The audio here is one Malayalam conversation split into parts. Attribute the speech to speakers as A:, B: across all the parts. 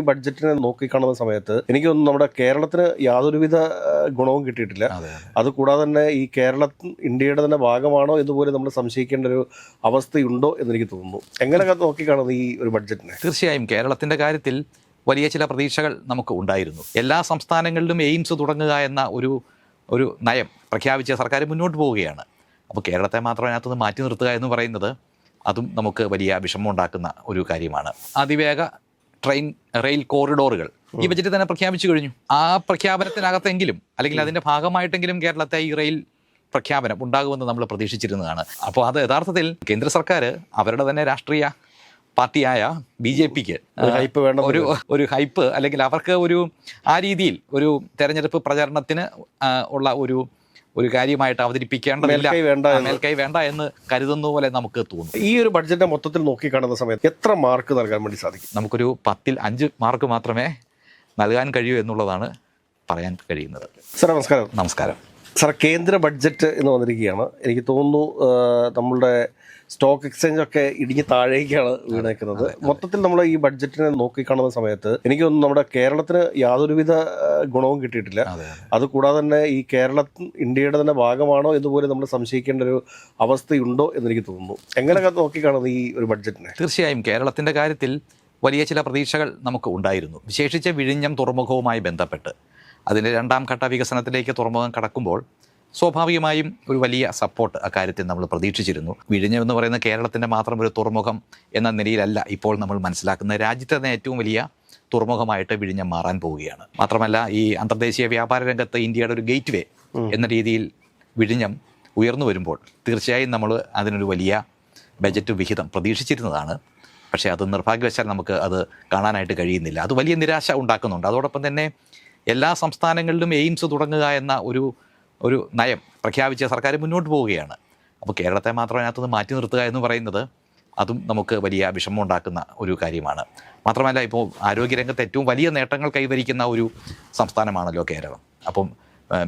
A: ബഡ്ജറ്റിനെ നോക്കിക്കാണുന്ന സമയത്ത് എനിക്ക് തോന്നുന്നു നമ്മുടെ കേരളത്തിന് യാതൊരുവിധ ഗുണവും കിട്ടിയിട്ടില്ല. അതുകൂടാതെ തന്നെ ഈ കേരളം ഇന്ത്യയുടെ തന്നെ ഭാഗമാണോ എന്നുപോലും നമ്മൾ സംശയിക്കേണ്ട ഒരു അവസ്ഥയുണ്ടോ എന്ന് എനിക്ക് തോന്നുന്നു. എങ്ങനെയൊക്കെ നോക്കിക്കാണുന്നത് ഈ ഒരു ബഡ്ജറ്റിനെ?
B: തീർച്ചയായും കേരളത്തിൻ്റെ കാര്യത്തിൽ വലിയ ചില പ്രതീക്ഷകൾ നമുക്ക് ഉണ്ടായിരുന്നു. എല്ലാ സംസ്ഥാനങ്ങളിലും എയിംസ് തുടങ്ങുക എന്ന ഒരു നയം പ്രഖ്യാപിച്ച സർക്കാർ മുന്നോട്ട് പോവുകയാണ്. അപ്പോൾ കേരളത്തെ മാത്രം അതിനകത്തുനിന്ന് മാറ്റി നിർത്തുക എന്ന് പറയുന്നത് അതും നമുക്ക് വലിയ വിഷമം ഉണ്ടാക്കുന്ന ഒരു കാര്യമാണ്. അതിവേഗ റെയിൽ കോറിഡോറുകൾ ഈ ബജറ്റിൽ തന്നെ പ്രഖ്യാപിച്ചു കഴിഞ്ഞു. ആ പ്രഖ്യാപനത്തിനകത്തെങ്കിലും അല്ലെങ്കിൽ അതിൻ്റെ ഭാഗമായിട്ടെങ്കിലും കേരളത്തെ ഈ റെയിൽ പ്രഖ്യാപനം ഉണ്ടാകുമെന്ന് നമ്മൾ പ്രതീക്ഷിച്ചിരുന്നതാണ്. അപ്പോൾ അത് യഥാർത്ഥത്തിൽ കേന്ദ്ര സർക്കാർ അവരുടെ തന്നെ രാഷ്ട്രീയ പാർട്ടിയായ BJPക്ക് ഒരു ഹൈപ്പ് അല്ലെങ്കിൽ അവർക്ക് ആ രീതിയിൽ ഒരു തെരഞ്ഞെടുപ്പ് പ്രചരണത്തിന് ഉള്ള ഒരു കാര്യമായിട്ട് അവതരിപ്പിക്കേണ്ടതില്ല, മേൽക്കൈ വേണ്ട എന്ന് കരുതുന്ന പോലെ നമുക്ക് തോന്നും.
A: ഈ ഒരു ബഡ്ജറ്റ് മൊത്തത്തിൽ നോക്കിക്കാണുന്ന സമയത്ത് എത്ര മാർക്ക് നൽകാൻ വേണ്ടി സാധിക്കും?
B: നമുക്കൊരു 10ൽ 5 മാർക്ക് മാത്രമേ നൽകാൻ കഴിയൂ എന്നുള്ളതാണ് പറയാൻ കഴിയുന്നത്.
A: സാർ നമസ്കാരം.
B: നമസ്കാരം
A: സാർ, കേന്ദ്ര ബഡ്ജറ്റ് എന്ന് വന്നിരിക്കുകയാണ്. എനിക്ക് തോന്നുന്നു നമ്മളുടെ സ്റ്റോക്ക് എക്സ്ചേഞ്ച് ഒക്കെ ഇടിഞ്ഞ് താഴേക്കാണ് വീണേക്കുന്നത്. മൊത്തത്തിൽ നമ്മൾ ഈ ബഡ്ജറ്റിനെ നോക്കിക്കാണുന്ന സമയത്ത് എനിക്ക് തോന്നുന്നു നമ്മുടെ കേരളത്തിന് യാതൊരുവിധ ഗുണവും കിട്ടിയിട്ടില്ല. അതുകൂടാതെ തന്നെ ഈ കേരളം ഇന്ത്യയുടെ തന്നെ ഭാഗമാണോ എന്നുപോലും നമ്മൾ സംശയിക്കേണ്ട ഒരു അവസ്ഥയുണ്ടോ എന്ന് എനിക്ക് തോന്നുന്നു. എങ്ങനെയൊക്കെ നോക്കിക്കാണുന്നത് ഈ ഒരു ബഡ്ജറ്റിനെ?
B: തീർച്ചയായും കേരളത്തിൻ്റെ കാര്യത്തിൽ വലിയ ചില പ്രതീക്ഷകൾ നമുക്ക് ഉണ്ടായിരുന്നു. വിശേഷിച്ച് വിഴിഞ്ഞം തുറമുഖവുമായി ബന്ധപ്പെട്ട് അതിൻ്റെ 2ാം ഘട്ട വികസനത്തിലേക്ക് തുറമുഖം കടക്കുമ്പോൾ സ്വാഭാവികമായും ഒരു വലിയ സപ്പോർട്ട് അക്കാര്യത്തിൽ നമ്മൾ പ്രതീക്ഷിച്ചിരുന്നു. വിഴിഞ്ഞം എന്ന് പറയുന്ന കേരളത്തിൻ്റെ മാത്രം ഒരു തുറമുഖം എന്ന നിലയിലല്ല ഇപ്പോൾ നമ്മൾ മനസ്സിലാക്കുന്നത്. രാജ്യത്തെ തന്നെ ഏറ്റവും വലിയ തുറമുഖമായിട്ട് വിഴിഞ്ഞം മാറാൻ പോവുകയാണ്. മാത്രമല്ല ഈ അന്തർദേശീയ വ്യാപാര രംഗത്ത് ഇന്ത്യയുടെ ഒരു ഗേറ്റ് വേ എന്ന രീതിയിൽ വിഴിഞ്ഞം ഉയർന്നു വരുമ്പോൾ തീർച്ചയായും നമ്മൾ അതിനൊരു വലിയ ബജറ്റ് വിഹിതം പ്രതീക്ഷിച്ചിരുന്നതാണ്. പക്ഷേ അത് നിർഭാഗ്യവശാൽ നമുക്ക് അത് കാണാനായിട്ട് കഴിയുന്നില്ല. അത് വലിയ നിരാശ ഉണ്ടാക്കുന്നുണ്ട്. അതോടൊപ്പം തന്നെ എല്ലാ സംസ്ഥാനങ്ങളിലും എയിംസ് തുടങ്ങുക എന്ന ഒരു നയം പ്രഖ്യാപിച്ച സർക്കാർ മുന്നോട്ട് പോവുകയാണ്. അപ്പോൾ കേരളത്തെ മാത്രം അതിനകത്തുനിന്ന് മാറ്റി നിർത്തുക എന്ന് പറയുന്നത് അതും നമുക്ക് വലിയ വിഷമം ഉണ്ടാക്കുന്ന ഒരു കാര്യമാണ്. മാത്രമല്ല ഇപ്പോൾ ആരോഗ്യരംഗത്ത് ഏറ്റവും വലിയ നേട്ടങ്ങൾ കൈവരിക്കുന്ന ഒരു സംസ്ഥാനമാണല്ലോ കേരളം. അപ്പം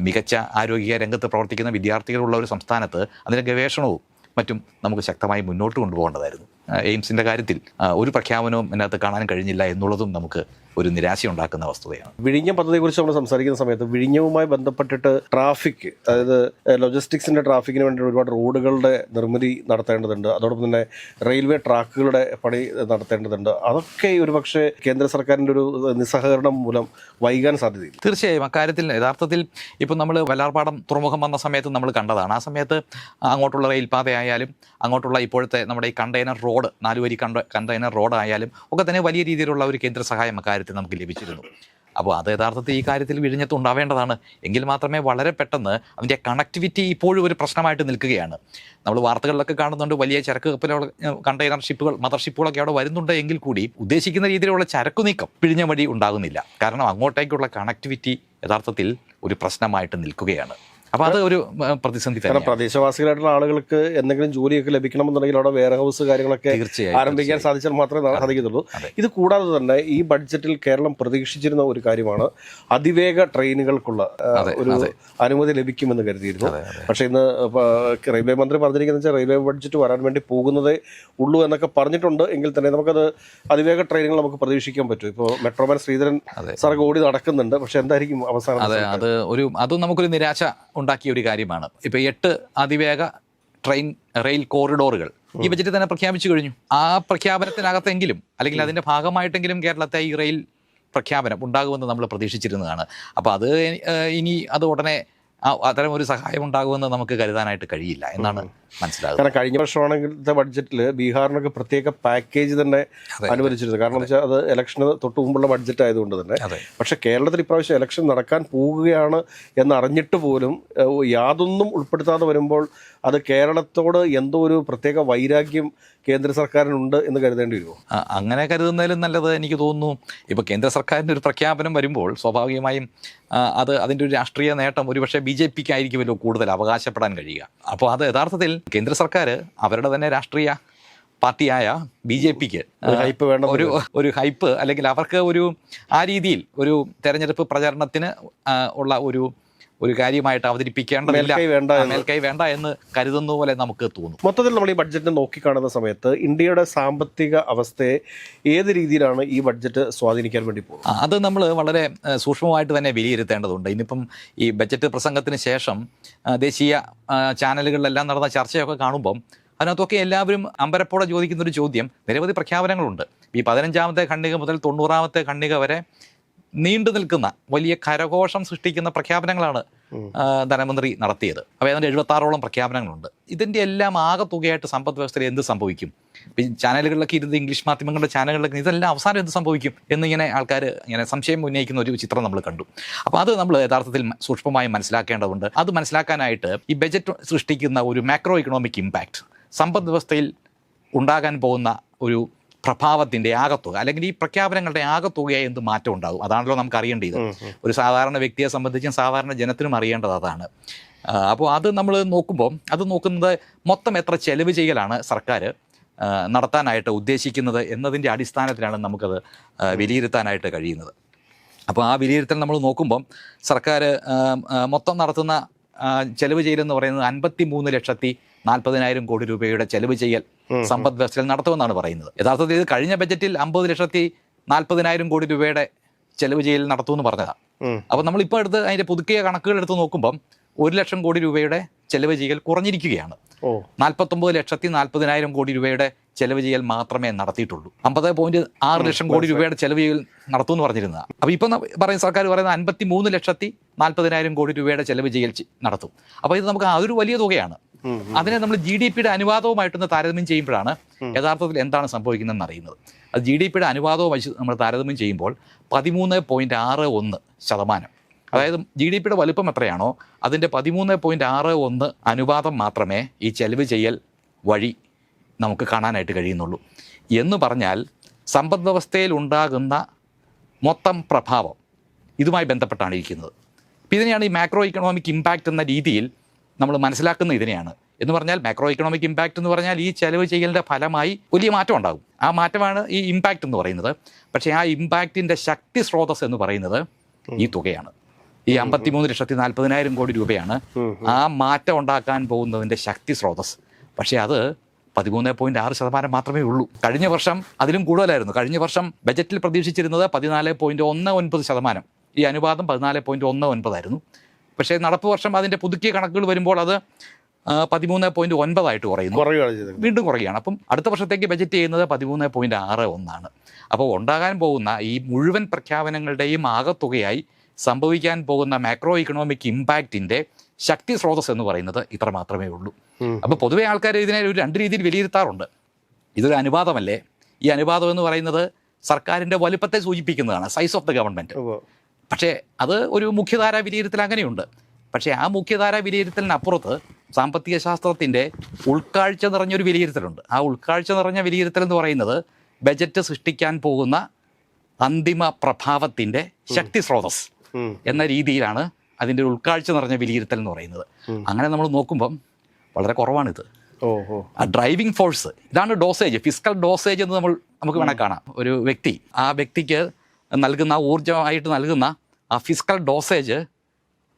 B: മികച്ച ആരോഗ്യ രംഗത്ത് പ്രവർത്തിക്കുന്ന വിദ്യാർത്ഥികളുള്ള ഒരു സംസ്ഥാനത്ത് അതിൻ്റെ ഗവേഷണവും മറ്റും നമുക്ക് ശക്തമായി മുന്നോട്ട് കൊണ്ടുപോകേണ്ടതായിരുന്നു. എയിംസിൻ്റെ കാര്യത്തിൽ ഒരു പ്രഖ്യാപനവും ഇതിനകത്ത് കാണാൻ കഴിഞ്ഞില്ല എന്നുള്ളതും നമുക്ക് ഒരു നിരാശ ഉണ്ടാക്കുന്ന വസ്തുതയാണ്.
A: വിഴിഞ്ഞം പദ്ധതിയെക്കുറിച്ച് നമ്മൾ സംസാരിക്കുന്ന സമയത്ത് വിഴിഞ്ഞവുമായി ബന്ധപ്പെട്ടിട്ട് ട്രാഫിക്, അതായത് ലോജിസ്റ്റിക്സിൻ്റെ ട്രാഫിക്കിന് വേണ്ടി ഒരുപാട് റോഡുകളുടെ നിർമ്മിതി നടത്തേണ്ടതുണ്ട്. അതോടൊപ്പം തന്നെ റെയിൽവേ ട്രാക്കുകളുടെ പണി നടത്തേണ്ടതുണ്ട്. അതൊക്കെ ഒരുപക്ഷെ കേന്ദ്ര സർക്കാരിൻ്റെ ഒരു നിസ്സഹകരണം മൂലം വൈകാൻ സാധ്യതയില്ല.
B: തീർച്ചയായും അക്കാര്യത്തിൽ യഥാർത്ഥത്തിൽ ഇപ്പം നമ്മൾ വല്ലാർപാടം തുറമുഖം വന്ന സമയത്ത് നമ്മൾ കണ്ടതാണ്. ആ സമയത്ത് അങ്ങോട്ടുള്ള റെയിൽപാതയായാലും അങ്ങോട്ടുള്ള ഇപ്പോഴത്തെ നമ്മുടെ ഈ കണ്ടെയ്നർ റോഡ് 4 വരി കണ്ടെയ്നർ റോഡായാലും ഒക്കെ തന്നെ വലിയ രീതിയിലുള്ള ഒരു കേന്ദ്ര സഹായം അക്കാര്യത്തിൽ നമുക്ക് ലഭിച്ചിരുന്നു. അപ്പോൾ അത് യഥാർത്ഥത്തിൽ ഈ കാര്യത്തിൽ വിഴിഞ്ഞത്ത് ഉണ്ടാവേണ്ടതാണ്. എങ്കിൽ മാത്രമേ വളരെ പെട്ടെന്ന് അതിൻ്റെ കണക്ടിവിറ്റി ഇപ്പോഴും ഒരു പ്രശ്നമായിട്ട് നിൽക്കുകയാണ്. നമ്മൾ വാർത്തകളിലൊക്കെ കാണുന്നുണ്ട് വലിയ ചരക്ക് കപ്പലുകൾ, കണ്ടെയ്നർ ഷിപ്പുകൾ, മദർ ഷിപ്പുകളൊക്കെ അവിടെ വരുന്നുണ്ട് എങ്കിൽ കൂടി ഉദ്ദേശിക്കുന്ന രീതിയിലുള്ള ചരക്കു നീക്കം വിഴിഞ്ഞം വഴി ഉണ്ടാകുന്നില്ല. കാരണം അങ്ങോട്ടേക്കുള്ള കണക്ടിവിറ്റി യഥാർത്ഥത്തിൽ ഒരു പ്രശ്നമായിട്ട് നിൽക്കുകയാണ്. അപ്പോൾ അത് ഒരു പ്രതിസന്ധി തന്നെ.
A: പ്രദേശവാസികളായിട്ടുള്ള ആളുകൾക്ക് എന്തെങ്കിലും ജോലിയൊക്കെ ലഭിക്കണമെന്നുണ്ടെങ്കിൽ അവിടെ വെയർ ഹൗസ് കാര്യങ്ങളൊക്കെ ആരംഭിക്കാൻ സാധിച്ചാൽ മാത്രമേ സാധിക്കത്തുള്ളൂ. ഇത് കൂടാതെ തന്നെ ഈ ബഡ്ജറ്റിൽ കേരളം പ്രതീക്ഷിച്ചിരുന്ന ഒരു കാര്യമാണ് അതിവേഗ ട്രെയിനുകൾക്കുള്ള ഒരു അനുമതി ലഭിക്കുമെന്ന് കരുതിയിരുന്നു. പക്ഷേ ഇന്ന് റെയിൽവേ മന്ത്രി പറഞ്ഞിരിക്കുന്നത് വെച്ചാൽ റെയിൽവേ ബഡ്ജറ്റ് വരാൻ വേണ്ടി പോകുന്നതേ ഉള്ളൂ എന്നൊക്കെ പറഞ്ഞിട്ടുണ്ട്. എങ്കിൽ തന്നെ നമുക്കത് അതിവേഗ ട്രെയിനുകൾ നമുക്ക് പ്രതീക്ഷിക്കാൻ പറ്റും. ഇപ്പോൾ മെട്രോമാൻ ശ്രീധരൻ സാറൊക്കെ ഓടി നടക്കുന്നുണ്ട്. പക്ഷെ എന്തായിരിക്കും അവസാനം?
B: അതും നമുക്കൊരു നിരാശ ഉണ്ടാക്കിയ ഒരു കാര്യമാണ്. ഇപ്പോൾ 8 അതിവേഗ റെയിൽ കോറിഡോറുകൾ ഈ ബജറ്റിൽ തന്നെ പ്രഖ്യാപിച്ചു കഴിഞ്ഞു. ആ പ്രഖ്യാപനത്തിനകത്തെങ്കിലും അല്ലെങ്കിൽ അതിൻ്റെ ഭാഗമായിട്ടെങ്കിലും കേരളത്തെ ഈ റെയിൽ പ്രഖ്യാപനം ഉണ്ടാകുമെന്ന് നമ്മൾ പ്രതീക്ഷിച്ചിരുന്നതാണ്. അപ്പോൾ അത് ഇനി അത് ഉടനെ അത്തരം ഒരു സഹായം ഉണ്ടാകുമെന്ന് നമുക്ക് കരുതാനായിട്ട് കഴിയില്ല എന്നാണ് മനസ്സിലാകുന്നത്.
A: കാരണം കഴിഞ്ഞ വർഷമാണെങ്കിലത്തെ ബഡ്ജറ്റിൽ ബീഹാറിനൊക്കെ പ്രത്യേക പാക്കേജ് തന്നെ അനുവദിച്ചിരുന്നു. കാരണം വെച്ചാൽ അത് ഇലക്ഷന് തൊട്ട് മുമ്പുള്ള ബഡ്ജറ്റ് ആയതുകൊണ്ട് തന്നെ. പക്ഷെ കേരളത്തിൽ ഇപ്രാവശ്യം ഇലക്ഷൻ നടക്കാൻ പോകുകയാണ് എന്നറിഞ്ഞിട്ട് പോലും യാതൊന്നും ഉൾപ്പെടുത്താതെ വരുമ്പോൾ അത് കേരളത്തോട് എന്തോ ഒരു പ്രത്യേക വൈരാഗ്യം കേന്ദ്ര സർക്കാരിനുണ്ട് എന്ന് കരുതേണ്ടി വരുമോ?
B: അങ്ങനെ കരുതുന്നതിലും നല്ലത് എനിക്ക് തോന്നുന്നു ഇപ്പോൾ കേന്ദ്ര സർക്കാരിൻ്റെ ഒരു പ്രഖ്യാപനം വരുമ്പോൾ സ്വാഭാവികമായും അതിൻ്റെ ഒരു രാഷ്ട്രീയ നേട്ടം ഒരുപക്ഷെ BJPക്ക് ആയിരിക്കുമല്ലോ കൂടുതൽ അവകാശപ്പെടാൻ കഴിയുക. അപ്പോൾ അത് യഥാർത്ഥത്തിൽ കേന്ദ്ര സർക്കാർ അവരുടെ തന്നെ രാഷ്ട്രീയ പാർട്ടിയായ BJPക്ക് ഒരു ഹൈപ്പ് അല്ലെങ്കിൽ അവർക്ക് ആ രീതിയിൽ ഒരു തെരഞ്ഞെടുപ്പ് പ്രചരണത്തിന് ഉള്ള ഒരു കാര്യമായിട്ട് അവതരിപ്പിക്കേണ്ടതില്ല, മേൽക്കൈ വേണ്ട എന്ന് കരുതുന്ന പോലെ നമുക്ക് തോന്നും.
A: മൊത്തത്തിൽ നമ്മൾ ഈ ബഡ്ജറ്റ് നോക്കിക്കാണുന്ന സമയത്ത് ഇന്ത്യയുടെ സാമ്പത്തിക അവസ്ഥയെ ഏത് രീതിയിലാണ് ഈ ബഡ്ജറ്റ് സ്വാധീനിക്കാൻ വേണ്ടി പോകുന്നത്?
B: അത് നമ്മൾ വളരെ സൂക്ഷ്മമായിട്ട് തന്നെ വിലയിരുത്തേണ്ടതുണ്ട്. ഇന്നിപ്പം ഈ ബഡ്ജറ്റ് പ്രസംഗത്തിന് ശേഷം ദേശീയ ചാനലുകളിലെല്ലാം നടന്ന ചർച്ചയൊക്കെ കാണുമ്പം അതിനകത്തൊക്കെ എല്ലാവരും അമ്പരപ്പോടെ ചോദിക്കുന്നൊരു ചോദ്യം, നിരവധി പ്രഖ്യാപനങ്ങളുണ്ട്. ഈ 15ാമത്തെ ഖണ്ഡിക മുതൽ 90ാമത്തെ ഖണ്ഡിക വരെ നീണ്ടു നിൽക്കുന്ന വലിയ കരഘോഷം സൃഷ്ടിക്കുന്ന പ്രഖ്യാപനങ്ങളാണ് ധനമന്ത്രി നടത്തിയത്. അപ്പോൾ ഏതാണ്ട് 76ഓളം പ്രഖ്യാപനങ്ങളുണ്ട്. ഇതിൻ്റെ എല്ലാം ആകെ തുകയായിട്ട് സമ്പദ് വ്യവസ്ഥയിൽ എന്ത് സംഭവിക്കും? ചാനലുകളിലൊക്കെ ഇരുന്ന് ഇംഗ്ലീഷ് മാധ്യമങ്ങളുടെ ചാനലുകളിലൊക്കെ ഇതെല്ലാം അവസാനം എന്ത് സംഭവിക്കും എന്നിങ്ങനെ ആൾക്കാർ ഇങ്ങനെ സംശയം ഉന്നയിക്കുന്ന ഒരു ചിത്രം നമ്മൾ കണ്ടു. അപ്പോൾ അത് നമ്മൾ യഥാർത്ഥത്തിൽ സൂക്ഷ്മമായി മനസ്സിലാക്കേണ്ടതുണ്ട്. അത് മനസ്സിലാക്കാനായിട്ട് ഈ ബജറ്റ് സൃഷ്ടിക്കുന്ന ഒരു മാക്രോ ഇക്കണോമിക് ഇമ്പാക്റ്റ്, സമ്പദ് വ്യവസ്ഥയിൽ ഉണ്ടാകാൻ പോകുന്ന ഒരു പ്രഭാവത്തിൻ്റെ ആകത്തുക, അല്ലെങ്കിൽ ഈ പ്രഖ്യാപനങ്ങളുടെ ആകത്തുകയായി എന്ത് മാറ്റം ഉണ്ടാകും, അതാണല്ലോ നമുക്ക് അറിയേണ്ടത്. ഒരു സാധാരണ വ്യക്തിയെ സംബന്ധിച്ചും സാധാരണ ജനത്തിനും അറിയേണ്ടത് അതാണ്. അപ്പോൾ അത് നമ്മൾ നോക്കുമ്പോൾ അത് നോക്കുന്നത് മൊത്തം എത്ര ചെലവ് ചെയ്യലാണ് സർക്കാർ നടത്താനായിട്ട് ഉദ്ദേശിക്കുന്നത് എന്നതിൻ്റെ അടിസ്ഥാനത്തിലാണ് നമുക്കത് വിലയിരുത്താനായിട്ട് കഴിയുന്നത്. അപ്പോൾ ആ വിലയിരുത്തൽ നമ്മൾ നോക്കുമ്പം സർക്കാർ മൊത്തം നടത്തുന്ന ചെലവ് ചെയ്യലെന്ന് പറയുന്നത് 53,40,000 കോടി രൂപയുടെ ചെലവ് ചെയ്യൽ സമ്പദ് വ്യവസ്ഥയിൽ നടത്തുമെന്നാണ് പറയുന്നത്. യഥാർത്ഥത്തിൽ ഇത് കഴിഞ്ഞ ബജറ്റിൽ 50,40,000 കോടി രൂപയുടെ ചെലവ് ചെയ്യൽ നടത്തുമെന്ന് പറഞ്ഞതാണ്. അപ്പോൾ നമ്മളിപ്പോൾ എടുത്ത് അതിൻ്റെ പുതുക്കിയ കണക്കുകൾ എടുത്ത് നോക്കുമ്പം 1,00,000 കോടി രൂപയുടെ ചെലവ് ചെയ്യൽ കുറഞ്ഞിരിക്കുകയാണ്. 49,40,000 കോടി രൂപയുടെ ചെലവ് ചെയ്യൽ മാത്രമേ നടത്തിയിട്ടുള്ളൂ. 50.6 ലക്ഷം കോടി രൂപയുടെ ചെലവ് ചെയ്യൽ നടത്തുമെന്ന് പറഞ്ഞിരുന്നത്. അപ്പോൾ ഇപ്പം പറയുന്ന സർക്കാർ പറയുന്നത് 53,40,000 കോടി രൂപയുടെ ചെലവ് ചെയ്യൽ നടത്തും. അപ്പോൾ ഇത് നമുക്ക് അതൊരു വലിയ തുകയാണ്. അതിനെ നമ്മൾ GDPയുടെ അനുപാതവുമായിട്ടൊന്ന് താരതമ്യം ചെയ്യുമ്പോഴാണ് യഥാർത്ഥത്തിൽ എന്താണ് സംഭവിക്കുന്നതെന്ന് അറിയുന്നത്. അത് GDPയുടെ അനുപാതവും വെച്ച് നമ്മൾ താരതമ്യം ചെയ്യുമ്പോൾ 13.61%, അതായത് GDPയുടെ വലുപ്പം എത്രയാണോ അതിൻ്റെ 13.61 അനുപാതം മാത്രമേ ഈ ചെലവ് ചെയ്യൽ വഴി നമുക്ക് കാണാനായിട്ട് കഴിയുന്നുള്ളൂ. എന്ന് പറഞ്ഞാൽ സമ്പദ് വ്യവസ്ഥയിൽ ഉണ്ടാകുന്ന മൊത്തം പ്രഭാവം ഇതുമായി ബന്ധപ്പെട്ടാണ് ഇരിക്കുന്നത്. ഇതിനെയാണ് ഈ മാക്രോ ഇക്കണോമിക് ഇമ്പാക്റ്റ് എന്ന രീതിയിൽ നമ്മൾ മനസ്സിലാക്കുന്ന ഇതിനെയാണ്. എന്ന് പറഞ്ഞാൽ മാക്രോ ഇക്കണോമിക് ഇമ്പാക്റ്റ് എന്ന് പറഞ്ഞാൽ ഈ ചെലവ് ചെയ്യലിൻ്റെ ഫലമായി വലിയ മാറ്റം ഉണ്ടാകും. ആ മാറ്റമാണ് ഈ ഇമ്പാക്റ്റ് എന്ന് പറയുന്നത്. പക്ഷേ ആ ഇമ്പാക്റ്റിൻ്റെ ശക്തി സ്രോതസ് എന്ന് പറയുന്നത് ഈ തുകയാണ്. ഈ 53,40,000 കോടി രൂപയാണ് ആ മാറ്റം ഉണ്ടാക്കാൻ പോകുന്നതിൻ്റെ ശക്തി സ്രോതസ്. പക്ഷേ അത് 13.6% മാത്രമേ ഉള്ളൂ. കഴിഞ്ഞ വർഷം അതിലും കൂടുതലായിരുന്നു. കഴിഞ്ഞ വർഷം ബജറ്റിൽ പ്രതീക്ഷിച്ചിരുന്നത് 14.19%. ഈ അനുപാതം 14.19 പക്ഷേ നടപ്പ് വർഷം അതിൻ്റെ പുതുക്കിയ കണക്കുകൾ വരുമ്പോൾ അത് 13.9 കുറയുന്നു, വീണ്ടും കുറയുകയാണ്. അപ്പം അടുത്ത വർഷത്തേക്ക് ബജറ്റ് ചെയ്യുന്നത് 13.61. അപ്പോൾ ഉണ്ടാകാൻ പോകുന്ന ഈ മുഴുവൻ പ്രഖ്യാപനങ്ങളുടെയും ആകത്തുകയായി സംഭവിക്കാൻ പോകുന്ന മാക്രോ ഇക്കണോമിക് ഇമ്പാക്റ്റിൻ്റെ ശക്തി സ്രോതസ് എന്ന് പറയുന്നത് ഇത്ര മാത്രമേ ഉള്ളൂ. അപ്പോൾ പൊതുവെ ആൾക്കാർ ഇതിനെ ഒരു 2 രീതിയിൽ വിലയിരുത്താറുണ്ട്. ഇതൊരു അനുപാതമല്ലേ? ഈ അനുപാതം എന്ന് പറയുന്നത് സർക്കാരിൻ്റെ വലുപ്പത്തെ സൂചിപ്പിക്കുന്നതാണ്, സൈസ് ഓഫ് ദ ഗവൺമെൻറ്. പക്ഷേ അത് ഒരു മുഖ്യധാര വിലയിരുത്തൽ അങ്ങനെയുണ്ട്. പക്ഷേ ആ മുഖ്യധാര വിലയിരുത്തലിനപ്പുറത്ത് സാമ്പത്തിക ശാസ്ത്രത്തിൻ്റെ ഉൾക്കാഴ്ച നിറഞ്ഞൊരു വിലയിരുത്തലുണ്ട്. ആ ഉൾക്കാഴ്ച നിറഞ്ഞ വിലയിരുത്തൽ എന്ന് പറയുന്നത് ബജറ്റ് സൃഷ്ടിക്കാൻ പോകുന്ന അന്തിമ പ്രഭാവത്തിൻ്റെ ശക്തി സ്രോതസ് എന്ന രീതിയിലാണ് അതിൻ്റെ ഉൾക്കാഴ്ച നിറഞ്ഞ വിലയിരുത്തൽ എന്ന് പറയുന്നത്. അങ്ങനെ നമ്മൾ നോക്കുമ്പം വളരെ കുറവാണിത്. ആ ഡ്രൈവിംഗ് ഫോഴ്സ് ഇതാണ് ഡോസേജ്, ഫിസ്ക്കൽ ഡോസേജ് എന്ന് നമുക്ക് വേണേൽ കാണാം. ഒരു വ്യക്തി ആ വ്യക്തിക്ക് നൽകുന്ന ഊർജ്ജമായിട്ട് നൽകുന്ന ആ ഫിസ്ക്കൽ ഡോസേജ്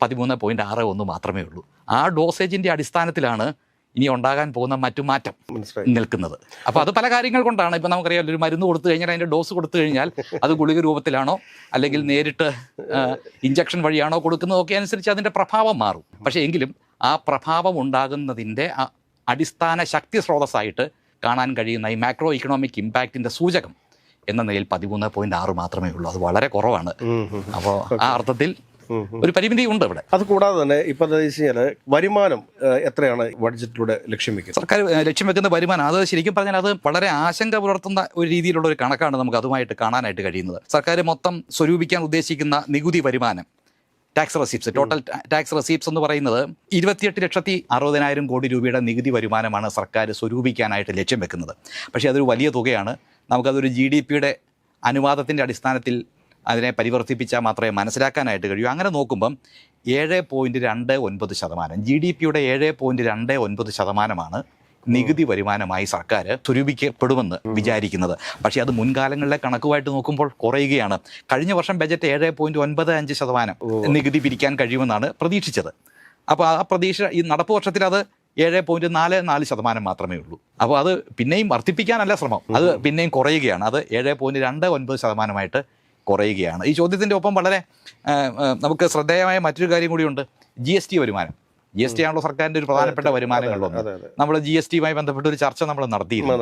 B: 13.61 മാത്രമേ ഉള്ളൂ. ആ ഡോസേജിൻ്റെ അടിസ്ഥാനത്തിലാണ് ഇനി ഉണ്ടാകാൻ പോകുന്ന മറ്റു മാറ്റം നിൽക്കുന്നത്. അപ്പോൾ അത് പല കാര്യങ്ങൾ കൊണ്ടാണ്. ഇപ്പം നമുക്കറിയാം, ഒരു മരുന്ന് കൊടുത്തു കഴിഞ്ഞാൽ അതിൻ്റെ ഡോസ് കൊടുത്തു കഴിഞ്ഞാൽ അത് ഗുളിക രൂപത്തിലാണോ അല്ലെങ്കിൽ നേരിട്ട് ഇഞ്ചക്ഷൻ വഴിയാണോ കൊടുക്കുന്നതൊക്കെ അനുസരിച്ച് അതിൻ്റെ പ്രഭാവം മാറും. പക്ഷേ എങ്കിലും ആ പ്രഭാവം ഉണ്ടാകുന്നതിൻ്റെ അടിസ്ഥാന ശക്തി സ്രോതസ്സായിട്ട് കാണാൻ കഴിയുന്ന ഈ മാക്രോ ഇക്കണോമിക് ഇമ്പാക്റ്റിൻ്റെ സൂചകം എന്ന നിലയിൽ 13.6 മാത്രമേ ഉള്ളൂ. അത് വളരെ കുറവാണ്. അപ്പോൾ ആ അർത്ഥത്തിൽ ഒരു പരിമിതി ഉണ്ട് ഇവിടെ.
A: അത് കൂടാതെ തന്നെ ഇപ്പം എന്താ വെച്ച് കഴിഞ്ഞാൽ വരുമാനം എത്രയാണ് ബഡ്ജറ്റിലൂടെ ലക്ഷ്യം വെക്കുന്നത്?
B: സർക്കാർ ലക്ഷ്യം വെക്കുന്ന വരുമാനം അത് ശരിക്കും പറഞ്ഞാൽ അത് വളരെ ആശങ്ക പുലർത്തുന്ന ഒരു രീതിയിലുള്ള ഒരു കണക്കാണ് നമുക്ക് അതുമായിട്ട് കാണാനായിട്ട് കഴിയുന്നത്. സർക്കാർ മൊത്തം സ്വരൂപിക്കാൻ ഉദ്ദേശിക്കുന്ന നികുതി വരുമാനം, tax receipts, total tax receipts എന്ന് പറയുന്നത് 28,60,000 കോടി രൂപയുടെ നികുതി വരുമാനമാണ് സർക്കാർ സ്വരൂപിക്കാനായിട്ട് ലക്ഷ്യം വെക്കുന്നത്. പക്ഷേ അതൊരു വലിയ തുകയാണ്. നമുക്കതൊരു GDPയുടെ അനുപാതത്തിൻ്റെ അടിസ്ഥാനത്തിൽ അതിനെ പരിവർത്തിപ്പിച്ചാൽ മാത്രമേ മനസ്സിലാക്കാനായിട്ട് കഴിയൂ. അങ്ങനെ നോക്കുമ്പം 7.29%, GDPയുടെ 7.29% നികുതി വരുമാനമായി സർക്കാർ സ്വരൂപിക്കപ്പെടുമെന്ന് വിചാരിക്കുന്നത്. പക്ഷേ അത് മുൻകാലങ്ങളിലെ കണക്കുമായിട്ട് നോക്കുമ്പോൾ കുറയുകയാണ്. കഴിഞ്ഞ വർഷം ബജറ്റ് 7.95% നികുതി പിരിക്കാൻ കഴിയുമെന്നാണ് പ്രതീക്ഷിച്ചത്. അപ്പോൾ ആ പ്രതീക്ഷ ഈ നടപ്പ് വർഷത്തിൽ അത് 7.44% മാത്രമേ ഉള്ളൂ. അപ്പോൾ അത് പിന്നെയും വർദ്ധിപ്പിക്കാനല്ല ശ്രമം, അത് പിന്നെയും കുറയുകയാണ്. അത് 7.29% കുറയുകയാണ്. ഈ ചോദ്യത്തിൻ്റെ ഒപ്പം വളരെ നമുക്ക് ശ്രദ്ധേയമായ മറ്റൊരു കാര്യം കൂടിയുണ്ട്. GST വരുമാനം. GST ആണല്ലോ സർക്കാരിൻ്റെ ഒരു പ്രധാനപ്പെട്ട വരുമാനങ്ങളിലൊന്ന്. നമ്മൾ GSTയുമായി ബന്ധപ്പെട്ട ഒരു ചർച്ച നമ്മൾ നടത്തിയിരുന്നു.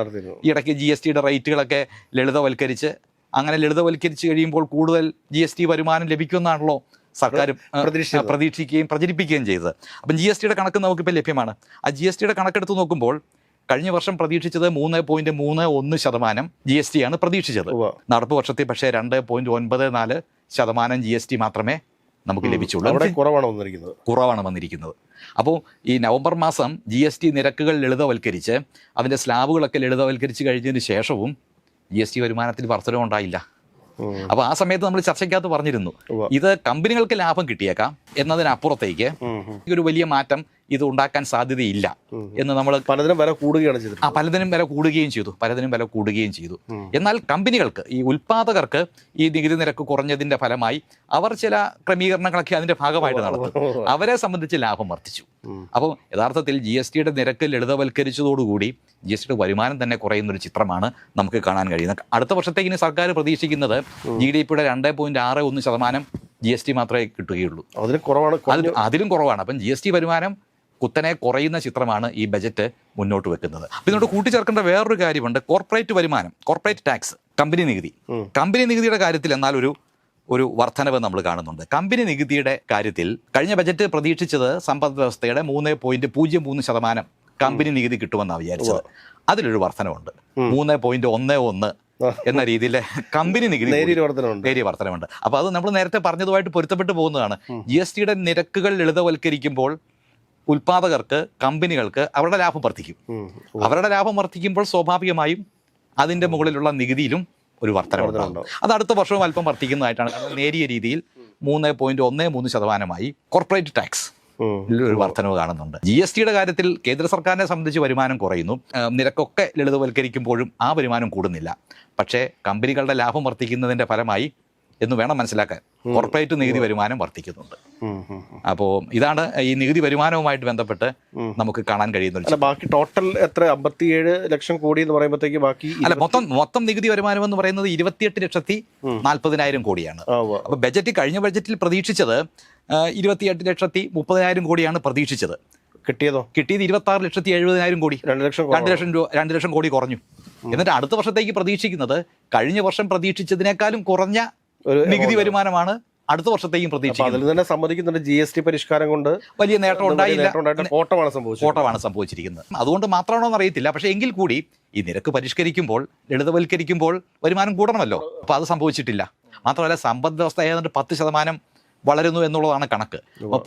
B: ഈ ഇടയ്ക്ക് GSTയുടെ റേറ്റുകളൊക്കെ ലളിതവൽക്കരിച്ച്, അങ്ങനെ ലളിതവൽക്കരിച്ച് കഴിയുമ്പോൾ കൂടുതൽ GST വരുമാനം ലഭിക്കുമെന്നാണല്ലോ സർക്കാർ പ്രതീക്ഷിക്കുകയും പ്രചരിപ്പിക്കുകയും ചെയ്തത്. അപ്പം GSTയുടെ കണക്ക് നമുക്കിപ്പോൾ ലഭ്യമാണ്. ആ GSTയുടെ കണക്കെടുത്ത് നോക്കുമ്പോൾ കഴിഞ്ഞ വർഷം പ്രതീക്ഷിച്ചത് 3.31% GST ആണ് പ്രതീക്ഷിച്ചത്. നടപ്പ് വർഷത്തിൽ പക്ഷേ 2.94% GST മാത്രമേ നമുക്ക് ലഭിച്ചുള്ളൂ. കുറവാണ് വന്നിരിക്കുന്നത്. അപ്പോൾ ഈ നവംബർ മാസം GST നിരക്കുകൾ ലളിതവൽക്കരിച്ച് അതിൻ്റെ സ്ലാബുകളൊക്കെ ലളിതവൽക്കരിച്ച് കഴിഞ്ഞതിന് ശേഷവും GST വരുമാനത്തിൽ വർധനവുണ്ടായില്ല. അപ്പോൾ ആ സമയത്ത് നമ്മൾ ചർച്ചയ്ക്കകത്ത് പറഞ്ഞിരുന്നു, ഇത് കമ്പനികൾക്ക് ലാഭം കിട്ടിയേക്കാം എന്നതിനപ്പുറത്തേക്ക് ഒരു വലിയ മാറ്റം ഇത് ഉണ്ടാക്കാൻ സാധ്യതയില്ല എന്ന് നമ്മൾ
A: പലതിനും വില കൂടുകയാണ് ചെയ്തത്.
B: പലതിനും വില കൂടുകയും ചെയ്തു. എന്നാൽ കമ്പനികൾക്ക്, ഈ ഉൽപ്പാദകർക്ക് ഈ നികുതി നിരക്ക് കുറഞ്ഞതിന്റെ ഫലമായി അവർ ചില ക്രമീകരണങ്ങളൊക്കെ അതിന്റെ ഭാഗമായിട്ട് നടത്തും. അവരെ സംബന്ധിച്ച് ലാഭം വർദ്ധിച്ചു. അപ്പോൾ യഥാർത്ഥത്തിൽ GSTയുടെ നിരക്ക് ലളിതവൽക്കരിച്ചതോടുകൂടി GSTയുടെ വരുമാനം തന്നെ കുറയുന്നൊരു ചിത്രമാണ് നമുക്ക് കാണാൻ കഴിയുന്നത്. അടുത്ത വർഷത്തേക്ക് ഇനി സർക്കാർ പ്രതീക്ഷിക്കുന്നത് GDPയുടെ 2.61% GST മാത്രമേ കിട്ടുകയുള്ളൂ. അതിലും കുറവാണ്. അപ്പം GST വരുമാനം കുത്തനെ കുറയുന്ന ചിത്രമാണ് ഈ ബജറ്റ് മുന്നോട്ട് വെക്കുന്നത്. അപ്പോൾ ഇതിനോട് കൂട്ടിച്ചേർക്കേണ്ട വേറൊരു കാര്യമുണ്ട്. കോർപ്പറേറ്റ് വരുമാനം, കോർപ്പറേറ്റ് ടാക്സ്, കമ്പനി നികുതി. കമ്പനി നികുതിയുടെ കാര്യത്തിൽ എന്നാൽ ഒരു വർധനവ് നമ്മൾ കാണുന്നുണ്ട്. കമ്പനി നികുതിയുടെ കാര്യത്തിൽ കഴിഞ്ഞ ബജറ്റ് പ്രതീക്ഷിച്ചത് സമ്പദ് വ്യവസ്ഥയുടെ 3.03% കമ്പനി നികുതി കിട്ടുമെന്നാണ് വിചാരിച്ചത്. അതിലൊരു വർധനവുണ്ട്. 3.11 എന്ന രീതിയിൽ കമ്പനി നികുതി നേരിയ വർധനമുണ്ട്. അപ്പോൾ അത് നമ്മൾ നേരത്തെ പറഞ്ഞതുമായിട്ട് പൊരുത്തപ്പെട്ട് പോകുന്നതാണ്. GSTയുടെ നിരക്കുകൾ ലളിതവൽക്കരിക്കുമ്പോൾ ഉൽപ്പാദകർക്ക്, കമ്പനികൾക്ക് അവരുടെ ലാഭം വർദ്ധിക്കുമ്പോൾ സ്വാഭാവികമായും അതിൻ്റെ മുകളിലുള്ള നികുതിയിലും ഒരു വർധനവുണ്ടാകും. അത് അടുത്ത വർഷവും അല്പം വർദ്ധിക്കുന്നതായിട്ടാണ്. നേരിയ രീതിയിൽ 3.13% കോർപ്പറേറ്റ് ടാക്സ് ഒരു വർധനവ് കാണുന്നുണ്ട്. GSTയുടെ കാര്യത്തിൽ കേന്ദ്ര സർക്കാരിനെ സംബന്ധിച്ച് വരുമാനം കുറയുന്നു. നിരക്കൊക്കെ ലളിതവൽക്കരിക്കുമ്പോഴും ആ വരുമാനം കൂടുന്നില്ല. പക്ഷേ കമ്പനികളുടെ ലാഭം വർദ്ധിക്കുന്നതിൻ്റെ ഫലമായി എന്ന് വേണം മനസ്സിലാക്കാൻ, കോർപ്പറേറ്റ് നികുതി വരുമാനം വർദ്ധിക്കുന്നുണ്ട്. അപ്പോൾ ഇതാണ് ഈ നികുതി വരുമാനവുമായിട്ട് ബന്ധപ്പെട്ട് നമുക്ക് കാണാൻ കഴിയുന്ന.
A: ബാക്കി ടോട്ടൽ എത്ര? 57 ലക്ഷം കോടി എന്ന് പറയുമ്പോഴത്തേക്ക് ബാക്കി
B: അല്ല, മൊത്തം നികുതി വരുമാനം എന്ന് പറയുന്നത് 28,40,000 കോടിയാണ്. അപ്പോൾ കഴിഞ്ഞ ബജറ്റിൽ പ്രതീക്ഷിച്ചത് 28,30,000 കോടിയാണ് പ്രതീക്ഷിച്ചത്. കിട്ടിയത് 26,70,000 കോടി. 2 ലക്ഷം കോടി കുറഞ്ഞു. എന്നിട്ട് അടുത്ത വർഷത്തേക്ക് പ്രതീക്ഷിക്കുന്നത് കഴിഞ്ഞ വർഷം പ്രതീക്ഷിച്ചതിനേക്കാളും കുറഞ്ഞ നികുതി വരുമാനമാണ് അടുത്ത വർഷത്തേക്കും പ്രതീക്ഷിക്കുന്നത്.
A: GST പരിഷ്കാരം കൊണ്ട് വലിയ നേട്ടം ഉണ്ടായില്ല,
B: കോട്ടമാണ് സംഭവിച്ചിരിക്കുന്നത്. അതുകൊണ്ട് മാത്രമാണോ എന്നറിയത്തില്ല. പക്ഷേ എങ്കിൽ കൂടി ഈ നിരക്ക് പരിഷ്കരിക്കുമ്പോൾ, ലളിതവൽക്കരിക്കുമ്പോൾ വരുമാനം കൂടണമല്ലോ. അപ്പോൾ അത് സംഭവിച്ചിട്ടില്ല. മാത്രമല്ല സമ്പദ് വ്യവസ്ഥ ഏതാണ്ട് 10% വളരുന്നു എന്നുള്ളതാണ് കണക്ക്. അപ്പോൾ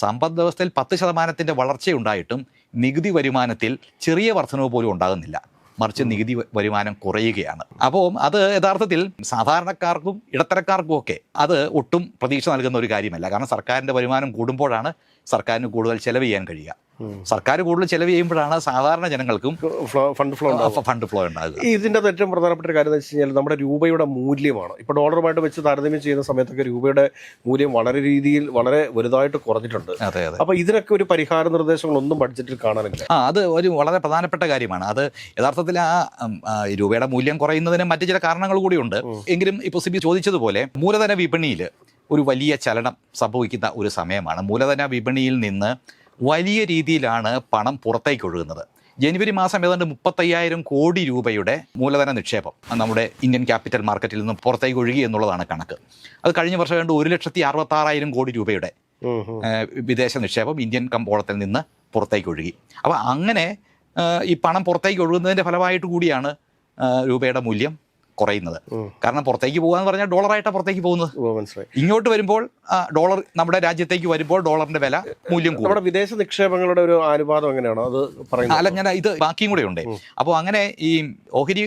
B: സമ്പദ് വ്യവസ്ഥയിൽ 10% വളർച്ചയുണ്ടായിട്ടും നികുതി വരുമാനത്തിൽ ചെറിയ വർധനവ് പോലും ഉണ്ടാകുന്നില്ല. മറിച്ച് നികുതി വരുമാനം കുറയുകയാണ്. അപ്പോൾ അത് യഥാർത്ഥത്തിൽ സാധാരണക്കാർക്കും ഇടത്തരക്കാർക്കും ഒക്കെ അത് ഒട്ടും പ്രതീക്ഷ നൽകുന്ന ഒരു കാര്യമല്ല. കാരണം സർക്കാരിൻ്റെ വരുമാനം കൂടുമ്പോഴാണ് സർക്കാരിന് കൂടുതൽ ചെലവ് ചെയ്യാൻ കഴിയുക. സർക്കാർ കൂടുതൽ ചെലവ് ചെയ്യുമ്പോഴാണ് സാധാരണ ജനങ്ങൾക്കും ഫണ്ട് ഫ്ലോ ഉണ്ടാകുക.
A: ഇതിൻ്റെ ഏറ്റവും പ്രധാനപ്പെട്ട ഒരു കാര്യം എന്ന് വെച്ച് കഴിഞ്ഞാൽ നമ്മുടെ രൂപയുടെ മൂല്യമാണ്. ഇപ്പോൾ ഡോളറുമായിട്ട് വെച്ച് താരതമ്യം ചെയ്യുന്ന സമയത്തൊക്കെ രൂപയുടെ മൂല്യം വളരെ വലുതായിട്ട് കുറഞ്ഞിട്ടുണ്ട്. അപ്പോൾ ഇതിനൊക്കെ ഒരു പരിഹാര നിർദ്ദേശങ്ങളൊന്നും ബഡ്ജറ്റിൽ കാണാനില്ല.
B: അത് ഒരു വളരെ പ്രധാനപ്പെട്ട കാര്യമാണ്. അത് യഥാർത്ഥത്തിൽ ആ രൂപയുടെ മൂല്യം കുറയുന്നതിന് മറ്റു ചില കാരണങ്ങൾ കൂടിയുണ്ട്. എങ്കിലും ഇപ്പോൾ സിബി ചോദിച്ചതുപോലെ മൂലധന വിപണിയിൽ ഒരു വലിയ ചലനം സംഭവിക്കുന്ന ഒരു സമയമാണ്. മൂലധന വിപണിയിൽ നിന്ന് വലിയ രീതിയിലാണ് പണം പുറത്തേക്ക് ഒഴുകുന്നത്. ജനുവരി മാസം ഏതാണ്ട് 35,000 കോടി രൂപയുടെ മൂലധന നിക്ഷേപം നമ്മുടെ ഇന്ത്യൻ ക്യാപിറ്റൽ മാർക്കറ്റിൽ നിന്ന് പുറത്തേക്ക് ഒഴുകി എന്നുള്ളതാണ് കണക്ക്. അത് കഴിഞ്ഞ വർഷം ഏതാണ്ട് 1,66,000 കോടി രൂപയുടെ വിദേശ നിക്ഷേപം ഇന്ത്യൻ കമ്പോളത്തിൽ നിന്ന് പുറത്തേക്ക് ഒഴുകി. അപ്പോൾ അങ്ങനെ ഈ പണം പുറത്തേക്ക് ഒഴുകുന്നതിൻ്റെ ഫലമായിട്ട് കൂടിയാണ് രൂപയുടെ മൂല്യം കുറയുന്നത്. കാരണം പുറത്തേക്ക് പോകാന്ന് പറഞ്ഞാൽ ഡോളറായിട്ടാണ് പുറത്തേക്ക് പോകുന്നത്. ഇങ്ങോട്ട് വരുമ്പോൾ ഡോളർ നമ്മുടെ രാജ്യത്തേക്ക് വരുമ്പോൾ ഡോളറിന്റെ വില മൂല്യം കൂടും.
A: നമ്മുടെ വിദേശ നിക്ഷേപങ്ങളുടെ ഒരു അനുപാതം എങ്ങനെയാണോ അത് പറയുന്നത്?
B: അല്ല, ഞാൻ ഇത് ബാക്കിയും കൂടെ ഉണ്ട്. അപ്പോൾ അങ്ങനെ ഈ ഓഹരി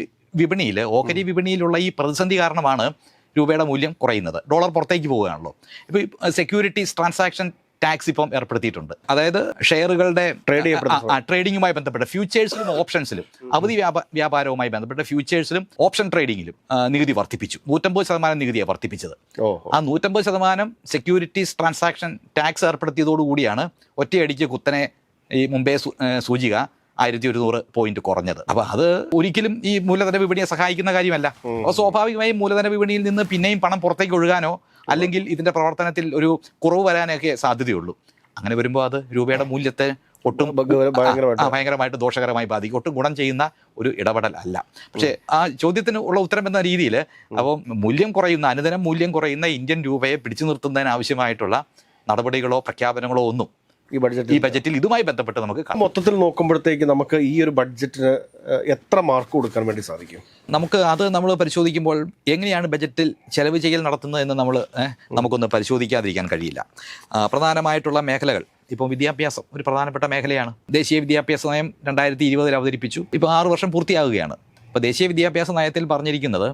B: വിപണിയിലുള്ള ഈ പ്രതിസന്ധി കാരണമാണ് രൂപയുടെ മൂല്യം കുറയുന്നത്. ഡോളർ പുറത്തേക്ക് പോവുകയാണല്ലോ. ഇപ്പോൾ സെക്യൂരിറ്റീസ് ട്രാൻസാക്ഷൻ ടാക്സ് ഇപ്പം ഏർപ്പെടുത്തിയിട്ടുണ്ട്. അതായത് ഷെയറുകളുടെ ട്രേഡിങ്ങുമായി ബന്ധപ്പെട്ട ഫ്യൂച്ചേഴ്സിലും ഓപ്ഷൻസിലും അവധി വ്യാപാരവുമായി ബന്ധപ്പെട്ട ഫ്യൂച്ചേഴ്സിലും ഓപ്ഷൻ ട്രേഡിങ്ങിലും നികുതി വർദ്ധിപ്പിച്ചു. 150% നികുതിയാണ് വർദ്ധിപ്പിച്ചത്. ആ 150% സെക്യൂരിറ്റീസ് ട്രാൻസാക്ഷൻ ടാക്സ് ഏർപ്പെടുത്തിയതോടുകൂടിയാണ് ഒറ്റയടിക്ക് കുത്തനെ ഈ മുംബൈ സൂചിക 1100 പോയിന്റ് കുറഞ്ഞത്. അപ്പൊ അത് ഒരിക്കലും ഈ മൂലധന വിപണിയെ സഹായിക്കുന്ന കാര്യമല്ല. അപ്പോൾ സ്വാഭാവികമായും മൂലധന വിപണിയിൽ നിന്ന് പിന്നെയും പണം പുറത്തേക്ക് ഒഴുകാനോ അല്ലെങ്കിൽ ഇതിന്റെ പ്രവർത്തനത്തിൽ ഒരു കുറവ് വരാനൊക്കെ സാധ്യതയുള്ളൂ. അങ്ങനെ വരുമ്പോൾ അത് രൂപയുടെ മൂല്യത്തെ ഒട്ടും ഭയങ്കരമായിട്ട് ദോഷകരമായി ബാധിക്കും. ഒട്ടും ഗുണം ചെയ്യുന്ന ഒരു ഇടപെടൽ അല്ല. പക്ഷേ ആ ചോദ്യത്തിന് ഉള്ള ഉത്തരം എന്ന രീതിയിൽ അപ്പോൾ മൂല്യം കുറയുന്ന, അനുദിനം മൂല്യം കുറയുന്ന ഇന്ത്യൻ രൂപയെ പിടിച്ചു നിർത്തുന്നതിന് ആവശ്യമായിട്ടുള്ള നടപടികളോ പ്രഖ്യാപനങ്ങളോ ഒന്നും ഈ ബഡ്ജറ്റിൽ ഇതുമായി ബന്ധപ്പെട്ട് നമുക്ക്
A: മൊത്തത്തിൽ നോക്കുമ്പോഴത്തേക്ക് നമുക്ക് ഈ ഒരു ബഡ്ജറ്റിന് എത്ര മാർക്ക് കൊടുക്കാൻ വേണ്ടി സാധിക്കും?
B: നമുക്ക് അത് നമ്മൾ പരിശോധിക്കുമ്പോൾ എങ്ങനെയാണ് ബഡ്ജറ്റിൽ ചെലവ് ചെയ്യൽ നടത്തുന്നത് എന്ന് നമുക്കൊന്ന് പരിശോധിക്കാതിരിക്കാൻ കഴിയില്ല. പ്രധാനമായിട്ടുള്ള മേഖലകൾ, ഇപ്പോൾ വിദ്യാഭ്യാസം ഒരു പ്രധാനപ്പെട്ട മേഖലയാണ്. ദേശീയ വിദ്യാഭ്യാസ നയം 2020 അവതരിപ്പിച്ചു. ഇപ്പോൾ 6 വർഷം പൂർത്തിയാകുകയാണ്. ഇപ്പോൾ ദേശീയ വിദ്യാഭ്യാസ നയത്തിൽ പറഞ്ഞിരിക്കുന്നത്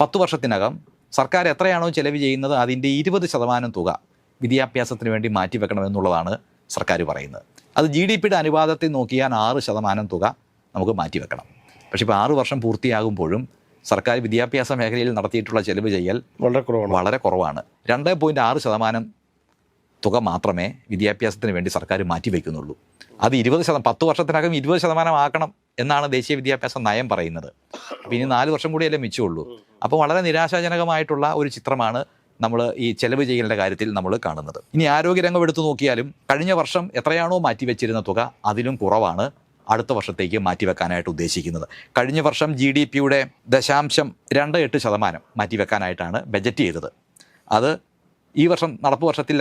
B: 10 വർഷത്തിനകം സർക്കാർ എത്രയാണോ ചെലവ് ചെയ്യുന്നത് അതിൻ്റെ 20% തുക വിദ്യാഭ്യാസത്തിന് വേണ്ടി മാറ്റിവെക്കണമെന്നുള്ളതാണ് സർക്കാർ പറയുന്നത്. അത് GDPയുടെ അനുപാതത്തിൽ നോക്കിയാൽ 6% തുക നമുക്ക് മാറ്റിവെക്കണം. പക്ഷേ ഇപ്പോൾ 6 വർഷം പൂർത്തിയാകുമ്പോഴും സർക്കാർ വിദ്യാഭ്യാസ മേഖലയിൽ നടത്തിയിട്ടുള്ള ചെലവ് ചെയ്യൽ വളരെ കുറവാണ്. 2.6% തുക മാത്രമേ വിദ്യാഭ്യാസത്തിന് വേണ്ടി സർക്കാർ മാറ്റിവെക്കുന്നുള്ളൂ. അത് 20%, 10 വർഷത്തിനകം 20% ആക്കണം എന്നാണ് ദേശീയ വിദ്യാഭ്യാസ നയം പറയുന്നത്. പിന്നെ 4 വർഷം കൂടിയല്ലേ മിച്ചമുള്ളൂ. അപ്പോൾ വളരെ നിരാശാജനകമായിട്ടുള്ള ഒരു ചിത്രമാണ് നമ്മൾ ഈ ചെലവ് ചെയ്യലിൻ്റെ കാര്യത്തിൽ നമ്മൾ കാണുന്നത്. ഇനി ആരോഗ്യരംഗം എടുത്തു നോക്കിയാലും കഴിഞ്ഞ വർഷം എത്രയാണോ മാറ്റിവെച്ചിരുന്ന തുക അതിലും കുറവാണ് അടുത്ത വർഷത്തേക്ക് മാറ്റിവെക്കാനായിട്ട് ഉദ്ദേശിക്കുന്നത്. കഴിഞ്ഞ വർഷം GDPയുടെ 0.28% മാറ്റിവെക്കാനായിട്ടാണ് ബജറ്റ് ചെയ്തത്. അത് ഈ വർഷം നടപ്പ് വർഷത്തിൽ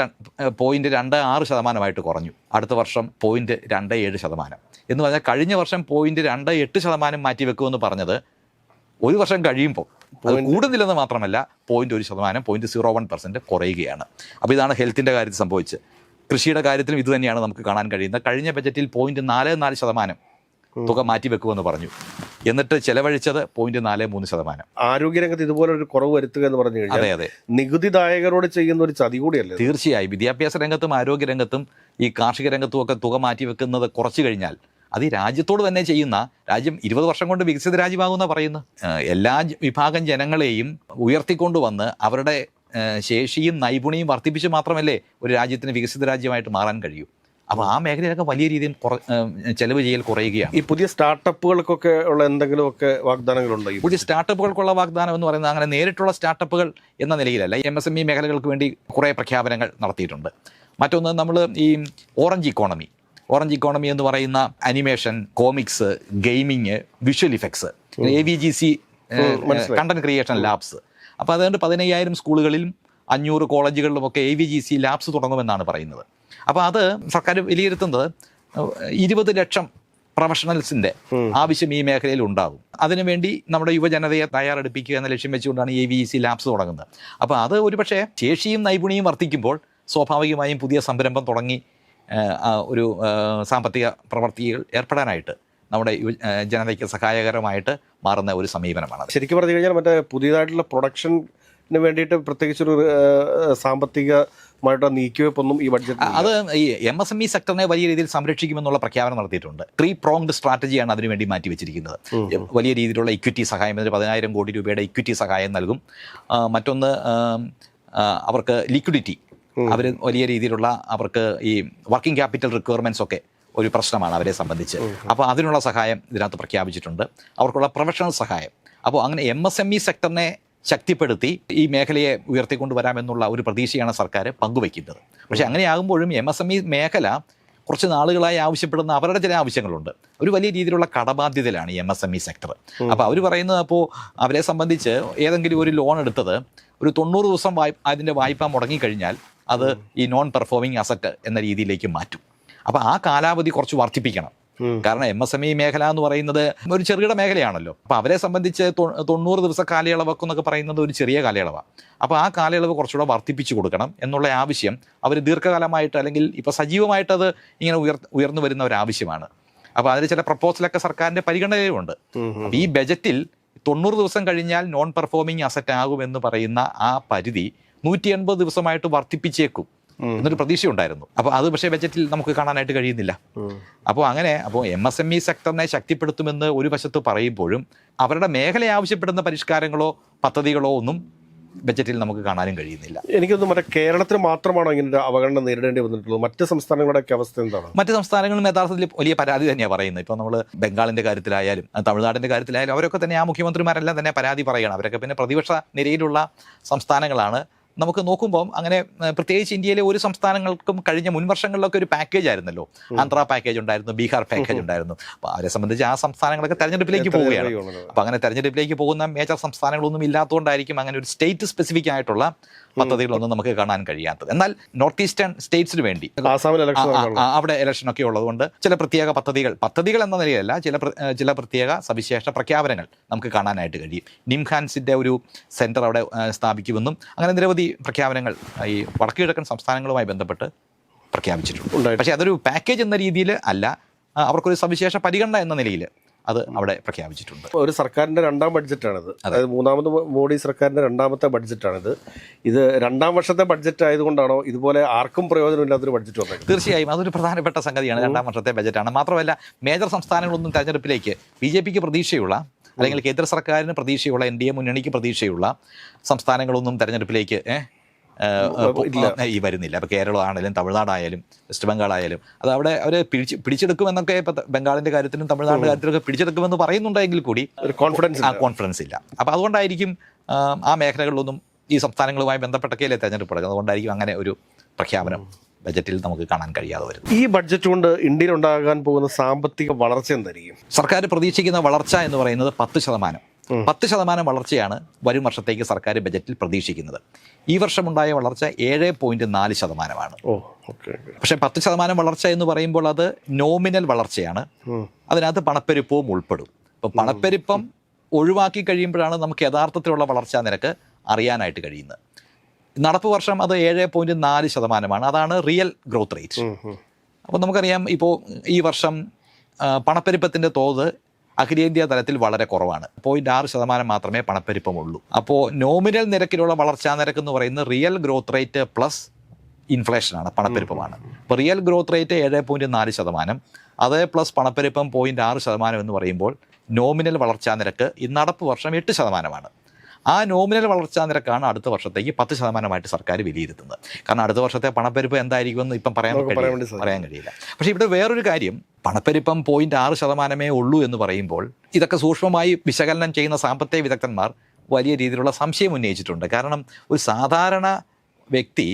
B: 0.26% കുറഞ്ഞു. അടുത്ത വർഷം 0.27%. എന്ന് പറഞ്ഞാൽ കഴിഞ്ഞ വർഷം 0.28% മാറ്റിവെക്കുമെന്ന് പറഞ്ഞത് ഒരു വർഷം കഴിയുമ്പോൾ അത് കൂടുന്നില്ലെന്ന് മാത്രമല്ല 0.1%, 0.01% കുറയുകയാണ്. അപ്പോൾ ഇതാണ് ഹെൽത്തിൻ്റെ കാര്യത്തിൽ സംഭവിച്ചത്. കൃഷിയുടെ കാര്യത്തിലും ഇത് തന്നെയാണ് നമുക്ക് കാണാൻ കഴിയുന്നത്. കഴിഞ്ഞ ബജറ്റിൽ 0.44% തുക മാറ്റിവെക്കുമെന്ന് പറഞ്ഞു. എന്നിട്ട് ചെലവഴിച്ചത് 0.43%.
A: ആരോഗ്യരംഗത്ത് ഇതുപോലെ ഒരു കുറവ് വരുത്തുക എന്ന് പറഞ്ഞു കഴിഞ്ഞാൽ അതെ നികുതിദായകരോട് ചെയ്യുന്ന ഒരു ചതി കൂടിയല്ലേ?
B: തീർച്ചയായും. വിദ്യാഭ്യാസ രംഗത്തും ആരോഗ്യ രംഗത്തും ഈ കാർഷിക രംഗത്തും ഒക്കെ തുക മാറ്റിവെക്കുന്നത് കുറച്ചു കഴിഞ്ഞാൽ അത് ഈ രാജ്യത്തോട് തന്നെ ചെയ്യുന്ന, രാജ്യം 20 വർഷം കൊണ്ട് വികസിത രാജ്യമാകുന്ന പറയുന്നു. എല്ലാ വിഭാഗം ജനങ്ങളെയും ഉയർത്തിക്കൊണ്ടുവന്ന് അവരുടെ ശേഷിയും നൈപുണ്യവും വർദ്ധിപ്പിച്ച് മാത്രമല്ലേ ഒരു രാജ്യത്തിന് വികസിത രാജ്യമായിട്ട് മാറാൻ കഴിയൂ. അപ്പോൾ ആ മേഖലയിലൊക്കെ വലിയ രീതിയിൽ ചെലവ് ചെയ്യൽ കുറയുകയാണ്.
A: ഈ പുതിയ സ്റ്റാർട്ടപ്പുകൾക്കൊക്കെ ഉള്ള എന്തെങ്കിലുമൊക്കെ വാഗ്ദാനങ്ങളുണ്ടോ?
B: പുതിയ സ്റ്റാർട്ടപ്പുകൾക്കുള്ള വാഗ്ദാനം എന്ന് പറയുന്നത് അങ്ങനെ നേരിട്ടുള്ള സ്റ്റാർട്ടപ്പുകൾ എന്ന നിലയിലല്ല. MSME മേഖലകൾക്ക് വേണ്ടി കുറേ പ്രഖ്യാപനങ്ങൾ നടത്തിയിട്ടുണ്ട്. മറ്റൊന്ന്, നമ്മൾ ഈ ഓറഞ്ച് ഇക്കോണമി എന്ന് പറയുന്ന animation, comics, gaming, visual effects, AVGC content creation labs. അപ്പോൾ അതുകൊണ്ട് 15,000 സ്കൂളുകളിലും 500 കോളേജുകളിലുമൊക്കെ AVGC ലാബ്സ് തുടങ്ങുമെന്നാണ് പറയുന്നത്. അപ്പോൾ അത് സർക്കാർ വിലയിരുത്തുന്നത് 20 ലക്ഷം പ്രൊഫഷണൽസിൻ്റെ ആവശ്യം ഈ മേഖലയിൽ ഉണ്ടാകും. അതിനുവേണ്ടി നമ്മുടെ യുവജനതയെ തയ്യാറെടുപ്പിക്കുക എന്ന ലക്ഷ്യം വെച്ചുകൊണ്ടാണ് AVGC ലാബ്സ് തുടങ്ങുന്നത്. അപ്പോൾ അത് ഒരുപക്ഷെ ശേഷിയും നൈപുണ്യവും വർദ്ധിക്കുമ്പോൾ സ്വാഭാവികമായും പുതിയ സംരംഭം തുടങ്ങി ഒരു സാമ്പത്തിക പ്രവർത്തികൾ ഏർപ്പെടാനായിട്ട് നമ്മുടെ ജനതയ്ക്ക് സഹായകരമായിട്ട് മാറുന്ന ഒരു സമീപനമാണ്.
A: ശരിക്കും പറഞ്ഞു കഴിഞ്ഞാൽ മറ്റേ പുതിയതായിട്ടുള്ള പ്രൊഡക്ഷന് വേണ്ടിയിട്ട് പ്രത്യേകിച്ചൊരു സാമ്പത്തികമായിട്ട് നീക്കിവെപ്പൊന്നും ഈ ബഡ്ജറ്റ്
B: അത് ഈ MSME സെക്ടറിനെ വലിയ രീതിയിൽ സംരക്ഷിക്കുമെന്നുള്ള പ്രഖ്യാപനം നടത്തിയിട്ടുണ്ട്. 3-pronged സ്ട്രാറ്റജിയാണ് അതിനുവേണ്ടി മാറ്റി വെച്ചിരിക്കുന്നത്. വലിയ രീതിയിലുള്ള ഇക്വിറ്റി സഹായം, 10,000 കോടി രൂപയുടെ ഇക്വിറ്റി സഹായം നൽകും. മറ്റൊന്ന്, അവർക്ക് ലിക്വിഡിറ്റി, അവർ വലിയ രീതിയിലുള്ള അവർക്ക് ഈ വർക്കിംഗ് ക്യാപിറ്റൽ റിക്വയർമെൻറ്റ്സ് ഒക്കെ ഒരു പ്രശ്നമാണ് അവരെ സംബന്ധിച്ച്. അപ്പോൾ അതിനുള്ള സഹായം ഇതിനകത്ത് പ്രഖ്യാപിച്ചിട്ടുണ്ട്. അവർക്കുള്ള പ്രൊഫഷണൽ സഹായം. അപ്പോൾ അങ്ങനെ MSME സെക്ടറിനെ ശക്തിപ്പെടുത്തി ഈ മേഖലയെ ഉയർത്തിക്കൊണ്ടുവരാമെന്നുള്ള ഒരു പ്രതീക്ഷയാണ് സർക്കാർ പങ്കുവയ്ക്കുന്നത്. പക്ഷേ അങ്ങനെയാകുമ്പോഴും MSME മേഖല കുറച്ച് നാളുകളായി ആവശ്യപ്പെടുന്ന അവരുടെ ചില ആവശ്യങ്ങളുണ്ട്. ഒരു വലിയ രീതിയിലുള്ള കടബാധ്യതയിലാണ് ഈ MSME സെക്ടർ. അപ്പോൾ അവർ പറയുന്നത്, അപ്പോൾ അവരെ സംബന്ധിച്ച് ഏതെങ്കിലും ഒരു ലോൺ എടുത്തത് ഒരു 90 ദിവസം അതിൻ്റെ വായ്പ മുടങ്ങിക്കഴിഞ്ഞാൽ അത് ഈ നോൺ പെർഫോമിംഗ് അസറ്റ് എന്ന രീതിയിലേക്ക് മാറ്റും. അപ്പോൾ ആ കാലാവധി കുറച്ച് വർദ്ധിപ്പിക്കണം. കാരണം MSME മേഖല എന്ന് പറയുന്നത് ഒരു ചെറുകിട മേഖലയാണല്ലോ. അപ്പോൾ അവരെ സംബന്ധിച്ച് 90 ദിവസ കാലയളവൊക്കെ എന്നൊക്കെ പറയുന്നത് ഒരു ചെറിയ കാലയളവാണ്. അപ്പോൾ ആ കാലയളവ് കുറച്ചുകൂടെ വർദ്ധിപ്പിച്ചു കൊടുക്കണം എന്നുള്ള ആവശ്യം അവർ ദീർഘകാലമായിട്ട് അല്ലെങ്കിൽ ഇപ്പോൾ സജീവമായിട്ട് അത് ഇങ്ങനെ ഉയർന്നു വരുന്ന ഒരു ആവശ്യമാണ്. അപ്പോൾ അതിൽ ചില പ്രപ്പോസലൊക്കെ സർക്കാരിൻ്റെ പരിഗണനയിലുണ്ട്. അപ്പോൾ ഈ ബജറ്റിൽ 90 ദിവസം കഴിഞ്ഞാൽ നോൺ പെർഫോമിംഗ് അസറ്റ് ആകുമെന്ന് പറയുന്ന ആ പരിധി 180 ദിവസമായിട്ട് വർദ്ധിപ്പിച്ചേക്കും. എന്നൊരു പ്രതീക്ഷ ഉണ്ടായിരുന്നു. അപ്പോൾ അത് പക്ഷേ ബജറ്റിൽ നമുക്ക് കാണാനായിട്ട് കഴിയുന്നില്ല. അപ്പോൾ MSME സെക്ടറിനെ ശക്തിപ്പെടുത്തുമെന്ന് ഒരു വശത്ത് പറയുമ്പോഴും അവരുടെ മേഖല ആവശ്യപ്പെടുന്ന പരിഷ്കാരങ്ങളോ പദ്ധതികളോ ഒന്നും ബജറ്റിൽ നമുക്ക് കാണാനും കഴിയുന്നില്ല.
A: എനിക്കൊന്നും കേരളത്തിൽ മാത്രമാണോ ഇങ്ങനെ ഒരു അവഗണന നേരിടേണ്ടി വന്നിട്ടുള്ളത്? മറ്റ് സംസ്ഥാനങ്ങളുടെയൊക്കെ അവസ്ഥ എന്താണ്?
B: മറ്റ് സംസ്ഥാനങ്ങളും യഥാർത്ഥത്തിൽ വലിയ പരാതി തന്നെയാണ് പറയുന്നത്. ഇപ്പോൾ നമ്മൾ ബംഗാളിൻ്റെ കാര്യത്തിലായാലും തമിഴ്നാടിൻ്റെ കാര്യത്തിലായാലും അവരൊക്കെ തന്നെ, ആ മുഖ്യമന്ത്രിമാരെല്ലാം തന്നെ പരാതി പറയുകയാണ്. അവരൊക്കെ പിന്നെ പ്രതിപക്ഷ നിരയിലുള്ള സംസ്ഥാനങ്ങളാണ്. നമുക്ക് നോക്കുമ്പോൾ അങ്ങനെ പ്രത്യേകിച്ച് ഇന്ത്യയിലെ ഒരു സംസ്ഥാനങ്ങൾക്കും കഴിഞ്ഞ മുൻ വർഷങ്ങളിലൊക്കെ ഒരു പാക്കേജ് ആയിരുന്നല്ലോ. ആന്ധ്ര പാക്കേജ് ഉണ്ടായിരുന്നു, ബീഹാർ പാക്കേജ് ഉണ്ടായിരുന്നു. അപ്പോൾ അവരെ സംബന്ധിച്ച് ആ സംസ്ഥാനങ്ങളൊക്കെ തെരഞ്ഞെടുപ്പിലേക്ക് പോവുകയാണ്. അപ്പോൾ അങ്ങനെ തെരഞ്ഞെടുപ്പിലേക്ക് പോകുന്ന മേജർ സംസ്ഥാനങ്ങളൊന്നും ഇല്ലാത്തതുകൊണ്ടായിരിക്കും അങ്ങനെ ഒരു സ്റ്റേറ്റ് സ്പെസിഫിക് ആയിട്ടുള്ള പദ്ധതികളൊന്നും നമുക്ക് കാണാൻ കഴിയാത്തത്. എന്നാൽ നോർത്ത് ഈസ്റ്റേൺ സ്റ്റേറ്റ്സിന് വേണ്ടി അവിടെ ഇലക്ഷനൊക്കെ ഉള്ളതുകൊണ്ട് ചില പ്രത്യേക പദ്ധതികൾ എന്ന നിലയിലല്ല, ചില പ്രത്യേക സവിശേഷ പ്രഖ്യാപനങ്ങൾ നമുക്ക് കാണാനായിട്ട് കഴിയും. നിംഹാൻസിന്റെ ഒരു സെന്റർ അവിടെ സ്ഥാപിക്കുമെന്നും അങ്ങനെ നിരവധി പ്രഖ്യാപനങ്ങൾ ഈ വടക്കു കിഴക്കൻ സംസ്ഥാനങ്ങളുമായി ബന്ധപ്പെട്ട് പ്രഖ്യാപിച്ചിട്ടുണ്ട്. പക്ഷേ അതൊരു പാക്കേജ് എന്ന രീതിയിൽ അല്ല, അവർക്കൊരു സവിശേഷ പരിഗണന എന്ന നിലയിൽ അത് അവിടെ പ്രഖ്യാപിച്ചിട്ടുണ്ട്.
A: ഒരു സർക്കാരിൻ്റെ രണ്ടാം ബഡ്ജറ്റാണിത്. അതായത് മൂന്നാമത് മോഡി സർക്കാരിൻ്റെ രണ്ടാമത്തെ ബഡ്ജറ്റാണിത്. ഇത് രണ്ടാം വർഷത്തെ ബഡ്ജറ്റ് ആയതുകൊണ്ടാണോ ഇതുപോലെ ആർക്കും പ്രയോജനമില്ലാത്തൊരു ബഡ്ജറ്റ് വന്നത്?
B: തീർച്ചയായും അതൊരു പ്രധാനപ്പെട്ട സംഗതിയാണ്. രണ്ടാം വർഷത്തെ ബഡ്ജറ്റാണ്. മാത്രമല്ല മേജർ സംസ്ഥാനങ്ങളൊന്നും തെരഞ്ഞെടുപ്പിലേക്ക് BJPക്ക് പ്രതീക്ഷയുള്ള, അല്ലെങ്കിൽ കേന്ദ്ര സർക്കാരിന് പ്രതീക്ഷയുള്ള, NDA മുന്നണിക്ക് പ്രതീക്ഷയുള്ള സംസ്ഥാനങ്ങളൊന്നും തെരഞ്ഞെടുപ്പിലേക്ക് വരുന്നില്ല. ഇപ്പോൾ കേരളം ആണെങ്കിലും തമിഴ്നാടായാലും വെസ്റ്റ് ബംഗാളായാലും അത് അവിടെ അവർ പിടിച്ചെടുക്കുമെന്നൊക്കെ ഇപ്പോൾ ബംഗാളിൻ്റെ കാര്യത്തിലും തമിഴ്നാടിൻ്റെ കാര്യത്തിലൊക്കെ പിടിച്ചെടുക്കുമെന്ന് പറയുന്നുണ്ടെങ്കിൽ കൂടി ഒരു കോൺഫിഡൻസ് ഇല്ല. അപ്പോൾ അതുകൊണ്ടായിരിക്കും ആ മേഖലകളിലൊന്നും ഈ സംസ്ഥാനങ്ങളുമായി ബന്ധപ്പെട്ടൊക്കെയല്ലേ തെരഞ്ഞെടുപ്പ് നടക്കുന്നത്. അതുകൊണ്ടായിരിക്കും അങ്ങനെ ഒരു പ്രഖ്യാപനം ബജറ്റിൽ നമുക്ക് കാണാൻ കഴിയാതെ വരും.
A: ഈ ബഡ്ജറ്റ് കൊണ്ട് ഇന്ത്യയിൽ ഉണ്ടാകാൻ പോകുന്ന സാമ്പത്തിക വളർച്ച എന്തായിരിക്കും?
B: സർക്കാർ പ്രതീക്ഷിക്കുന്ന വളർച്ച എന്ന് പറയുന്നത് 10%. 10% വളർച്ചയാണ് വരും വർഷത്തേക്ക് സർക്കാർ ബജറ്റിൽ പ്രതീക്ഷിക്കുന്നത്. ഈ വർഷമുണ്ടായ വളർച്ച 7.4%. പക്ഷേ 10% വളർച്ച എന്ന് പറയുമ്പോൾ അത് നോമിനൽ വളർച്ചയാണ്. അതിനകത്ത് പണപ്പെരുപ്പവും ഉൾപ്പെടും. അപ്പോൾ പണപ്പെരുപ്പം ഒഴിവാക്കി കഴിയുമ്പോഴാണ് നമുക്ക് യഥാർത്ഥത്തിലുള്ള വളർച്ചാ നിരക്ക് അറിയാനായിട്ട് കഴിയുന്നത്. നടപ്പ് വർഷം അത് 7.4%. അതാണ് റിയൽ ഗ്രോത്ത് റേറ്റ്. അപ്പോൾ നമുക്കറിയാം ഇപ്പോൾ ഈ വർഷം പണപ്പെരുപ്പത്തിൻ്റെ തോത് അഖിലേന്ത്യാ തലത്തിൽ വളരെ കുറവാണ്. 0.6% മാത്രമേ പണപ്പെരുപ്പമുള്ളൂ. അപ്പോൾ നോമിനൽ നിരക്കിലുള്ള വളർച്ചാ നിരക്ക് എന്ന് പറയുന്നത് റിയൽ ഗ്രോത്ത് റേറ്റ് പ്ലസ് ഇൻഫ്ലേഷനാണ്, പണപ്പെരുപ്പമാണ്. അപ്പോൾ റിയൽ ഗ്രോത്ത് റേറ്റ് 7.4%, അത് പ്ലസ് പണപ്പെരുപ്പം 0.6% എന്ന് പറയുമ്പോൾ നോമിനൽ വളർച്ചാ നിരക്ക് ഈ നടപ്പ് വർഷം 8%. ആ നോമിനൽ വളർച്ചാ നിരക്കാണ് അടുത്ത വർഷത്തേക്ക് 10%മായിട്ട് സർക്കാർ വിലയിരുത്തുന്നത്. കാരണം അടുത്ത വർഷത്തെ പണപ്പെരുപ്പം എന്തായിരിക്കുമെന്ന് ഇപ്പം പറയാൻ കഴിയില്ല. പക്ഷേ ഇവിടെ വേറൊരു കാര്യം, പണപ്പെരുപ്പം 0.6% ഉള്ളൂ എന്ന് പറയുമ്പോൾ ഇതൊക്കെ സൂക്ഷ്മമായി വിശകലനം ചെയ്യുന്ന സാമ്പത്തിക വിദഗ്ധന്മാർ വലിയ രീതിയിലുള്ള സംശയം ഉന്നയിച്ചിട്ടുണ്ട്. കാരണം ഒരു സാധാരണ വ്യക്തി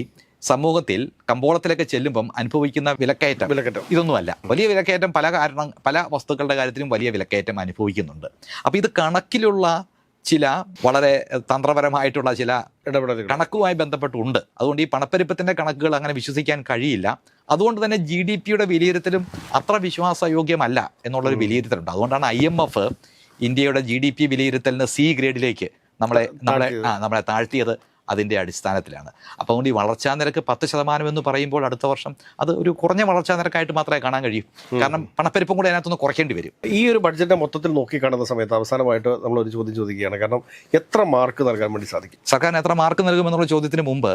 B: സമൂഹത്തിൽ കമ്പോളത്തിലൊക്കെ ചെല്ലുമ്പം അനുഭവിക്കുന്ന വിലക്കയറ്റം ഇതൊന്നുമല്ല. വലിയ വിലക്കയറ്റം പല വസ്തുക്കളുടെ കാര്യത്തിലും വലിയ വിലക്കയറ്റം അനുഭവിക്കുന്നുണ്ട്. അപ്പോൾ ഇത് കണക്കിലുള്ള ചില വളരെ തന്ത്രപരമായിട്ടുള്ള ചില കണക്കുമായി ബന്ധപ്പെട്ടുണ്ട്. അതുകൊണ്ട് ഈ പണപ്പെരുപ്പത്തിൻ്റെ കണക്കുകൾ അങ്ങനെ വിശ്വസിക്കാൻ കഴിയില്ല. അതുകൊണ്ട് തന്നെ GDPയുടെ വിലയിരുത്തലും അത്ര വിശ്വാസയോഗ്യമല്ല എന്നുള്ളൊരു വിലയിരുത്തലുണ്ട്. അതുകൊണ്ടാണ് IMF ഇന്ത്യയുടെ GDP വിലയിരുത്തലിന് C ഗ്രേഡിലേക്ക് നമ്മളെ താഴ്ത്തിയത് അതിൻ്റെ അടിസ്ഥാനത്തിലാണ്. അപ്പോൾ അതുകൊണ്ട് ഈ വളർച്ചാ നിരക്ക് 10% എന്ന് പറയുമ്പോൾ അടുത്ത വർഷം അത് ഒരു കുറഞ്ഞ വളർച്ചാ നിരക്കായിട്ട് മാത്രമേ കാണാൻ കഴിയൂ. കാരണം പണപ്പെരുപ്പം കൂടെ അതിനകത്തൊന്ന് കുറയ്ക്കേണ്ടി വരും.
A: ഈ ഒരു ബഡ്ജറ്റ് മൊത്തത്തിൽ നോക്കിക്കാണുന്ന സമയത്ത് അവസാനമായിട്ട് നമ്മളൊരു ചോദ്യം ചോദിക്കുകയാണ്. കാരണം എത്ര മാർക്ക് നൽകാൻ വേണ്ടി സാധിക്കും?
B: സർക്കാരിന് എത്ര മാർക്ക് നൽകുമെന്നുള്ള ചോദ്യത്തിന് മുമ്പ്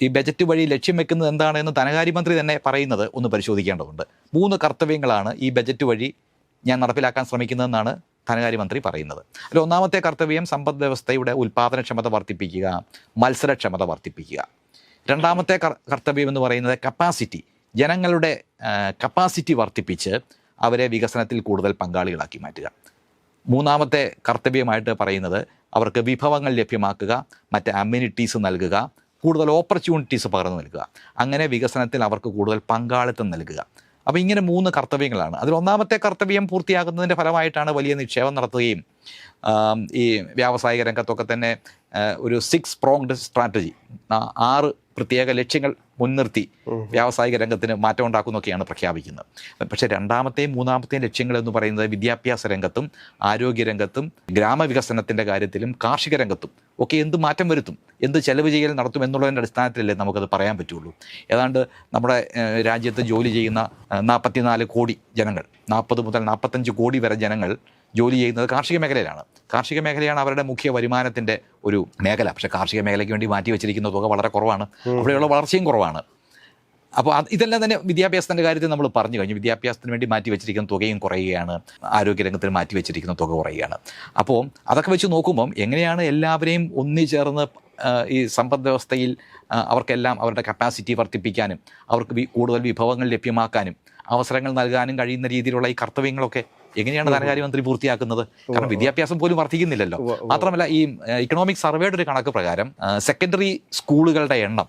B: ഈ ബജറ്റ് വഴി ലക്ഷ്യം വെക്കുന്നത് എന്താണെന്ന് ധനകാര്യമന്ത്രി തന്നെ പറയുന്നത് ഒന്ന് പരിശോധിക്കേണ്ടതുണ്ട്. 3 കർത്തവ്യങ്ങളാണ് ഈ ബജറ്റ് വഴി ഞാൻ നടപ്പിലാക്കാൻ ശ്രമിക്കുന്നതെന്നാണ് ധനകാര്യമന്ത്രി പറയുന്നത്. അതിൽ ഒന്നാമത്തെ കർത്തവ്യം സമ്പദ് വ്യവസ്ഥയുടെ ഉൽപ്പാദനക്ഷമത വർദ്ധിപ്പിക്കുക, മത്സരക്ഷമത വർദ്ധിപ്പിക്കുക. രണ്ടാമത്തെ കർത്തവ്യം എന്ന് പറയുന്നത് ജനങ്ങളുടെ കപ്പാസിറ്റി വർദ്ധിപ്പിച്ച് അവരെ വികസനത്തിൽ കൂടുതൽ പങ്കാളികളാക്കി മാറ്റുക. മൂന്നാമത്തെ കർത്തവ്യമായിട്ട് പറയുന്നത് അവർക്ക് വിഭവങ്ങൾ ലഭ്യമാക്കുക, മറ്റ് അമ്യൂണിറ്റീസ് നൽകുക, കൂടുതൽ ഓപ്പർച്യൂണിറ്റീസ് പകർന്നു നൽകുക, അങ്ങനെ വികസനത്തിൽ അവർക്ക് കൂടുതൽ പങ്കാളിത്തം നൽകുക. അപ്പോൾ ഇങ്ങനെ 3 കർത്തവ്യങ്ങളാണ്. അതിൽ ഒന്നാമത്തെ കർത്തവ്യം പൂർത്തിയാക്കുന്നതിൻ്റെ ഫലമായിട്ടാണ് വലിയ നിക്ഷേപം നടത്തുകയും ഈ വ്യാവസായിക രംഗത്തൊക്കെ തന്നെ ഒരു 6 pronged സ്ട്രാറ്റജി, 6 പ്രത്യേക ലക്ഷ്യങ്ങൾ മുൻനിർത്തി വ്യാവസായിക രംഗത്തിന് മാറ്റം ഉണ്ടാക്കുന്നൊക്കെയാണ് പ്രഖ്യാപിക്കുന്നത്. പക്ഷേ രണ്ടാമത്തെയും മൂന്നാമത്തെയും ലക്ഷ്യങ്ങൾ എന്ന് പറയുന്നത് വിദ്യാഭ്യാസ രംഗത്തും ആരോഗ്യരംഗത്തും ഗ്രാമവികസനത്തിൻ്റെ കാര്യത്തിലും കാർഷിക രംഗത്തും ഒക്കെ എന്ത് മാറ്റം വരുത്തും, എന്ത് ചെലവ് ചെയ്യൽ നടത്തും എന്നുള്ളതിൻ്റെ അടിസ്ഥാനത്തിലല്ലേ നമുക്കത് പറയാൻ പറ്റുള്ളൂ. ഏതാണ്ട് നമ്മുടെ രാജ്യത്ത് ജോലി ചെയ്യുന്ന 44 കോടി ജനങ്ങൾ, 40 മുതൽ 45 കോടി വരെ ജനങ്ങൾ ജോലി ചെയ്യുന്നത് കാർഷിക മേഖലയിലാണ്. കാർഷിക മേഖലയാണ് അവരുടെ മുഖ്യ വരുമാനത്തിൻ്റെ ഒരു മേഖല. പക്ഷേ കാർഷിക മേഖലയ്ക്ക് വേണ്ടി മാറ്റി വെച്ചിരിക്കുന്ന തുക വളരെ കുറവാണ്. അവിടെയുള്ള വളർച്ചയും കുറവാണ്. അപ്പോൾ ഇതെല്ലാം തന്നെ വിദ്യാഭ്യാസത്തിൻ്റെ കാര്യത്തിൽ നമ്മൾ പറഞ്ഞു കഴിഞ്ഞു. വിദ്യാഭ്യാസത്തിന് വേണ്ടി മാറ്റി വെച്ചിരിക്കുന്ന തുകയും കുറയുകയാണ്, ആരോഗ്യരംഗത്തിന് മാറ്റി വെച്ചിരിക്കുന്ന തുക കുറയുകയാണ്. അപ്പോൾ അതൊക്കെ വെച്ച് നോക്കുമ്പം എങ്ങനെയാണ് എല്ലാവരെയും ഒന്നിച്ചേർന്ന് ഈ സമ്പദ് വ്യവസ്ഥയിൽ അവർക്കെല്ലാം അവരുടെ കപ്പാസിറ്റി വർദ്ധിപ്പിക്കാനും അവർക്ക് കൂടുതൽ വിഭവങ്ങൾ ലഭ്യമാക്കാനും അവസരങ്ങൾ നൽകാനും കഴിയുന്ന രീതിയിലുള്ള ഈ കർത്തവ്യങ്ങളൊക്കെ എങ്ങനെയാണ് ധനകാര്യമന്ത്രി പൂർത്തിയാക്കുന്നത്? കാരണം വിദ്യാഭ്യാസം പോലും വർദ്ധിക്കുന്നില്ലല്ലോ. മാത്രമല്ല ഈ ഇക്കണോമിക് സർവേയുടെ ഒരു കണക്ക് പ്രകാരം സെക്കൻഡറി സ്കൂളുകളുടെ എണ്ണം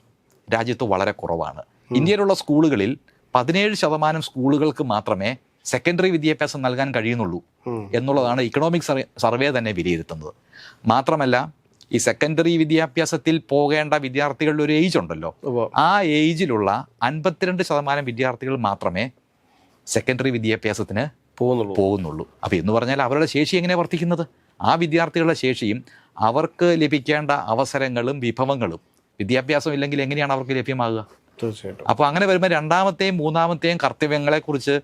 B: രാജ്യത്ത് വളരെ കുറവാണ്. ഇന്ത്യയിലുള്ള സ്കൂളുകളിൽ 17% സ്കൂളുകൾക്ക് മാത്രമേ സെക്കൻഡറി വിദ്യാഭ്യാസം നൽകാൻ കഴിയുന്നുള്ളൂ എന്നുള്ളതാണ് ഇക്കണോമിക് സർവേ തന്നെ വിലയിരുത്തുന്നത്. മാത്രമല്ല ഈ സെക്കൻഡറി വിദ്യാഭ്യാസത്തിൽ പോകേണ്ട വിദ്യാർത്ഥികളുടെ ഒരു ഏജ് ഉണ്ടല്ലോ, ആ ഏജിലുള്ള 52% വിദ്യാർത്ഥികൾ മാത്രമേ സെക്കൻഡറി വിദ്യാഭ്യാസത്തിന് പോകുന്നുള്ളൂ. അപ്പോൾ എന്ന് പറഞ്ഞാൽ അവരുടെ ശേഷി എങ്ങനെ വർദ്ധിക്കുന്നത്? ആ വിദ്യാർത്ഥികളുടെ ശേഷിയും അവർക്ക് ലഭിക്കേണ്ട അവസരങ്ങളും വിഭവങ്ങളും വിദ്യാഭ്യാസം ഇല്ലെങ്കിൽ എങ്ങനെയാണ് അവർക്ക് ലഭ്യമാകുക?
A: തീർച്ചയായിട്ടും.
B: അപ്പോൾ അങ്ങനെ വരുമ്പോൾ രണ്ടാമത്തെയും മൂന്നാമത്തെയും കർത്തവ്യങ്ങളെക്കുറിച്ച്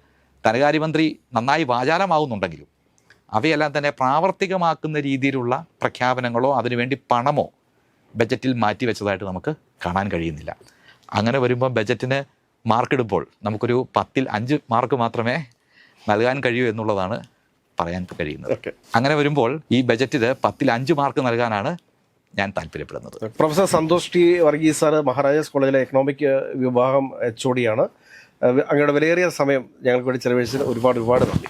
B: ധനകാര്യമന്ത്രി നന്നായി വാചാലമാവുന്നുണ്ടെങ്കിലും അവയെല്ലാം തന്നെ പ്രാവർത്തികമാക്കുന്ന രീതിയിലുള്ള പ്രഖ്യാപനങ്ങളോ അതിനുവേണ്ടി പണമോ ബജറ്റിൽ മാറ്റിവെച്ചതായിട്ട് നമുക്ക് കാണാൻ കഴിയുന്നില്ല. അങ്ങനെ വരുമ്പോൾ ബജറ്റിന് മാർക്കിടുമ്പോൾ നമുക്കൊരു 10ൽ 5 മാർക്ക് മാത്രമേ നൽകാൻ കഴിയൂ എന്നുള്ളതാണ് പറയാൻ കഴിയുന്നത്. അങ്ങനെ വരുമ്പോൾ ഈ ബജറ്റിൽ 10ൽ 5 മാർക്ക് നൽകാനാണ് ഞാൻ താല്പര്യപ്പെടുന്നത്.
A: Professor Santhosh T Varghese sir Maharajas കോളേജിലെ എക്കണോമിക് വിഭാഗം HOD ആണ്. അങ്ങയുടെ വിലയേറിയ സമയം ഞങ്ങൾക്ക് വേണ്ടി ചെലവഴിച്ചതിന് ഒരുപാട് നന്ദി.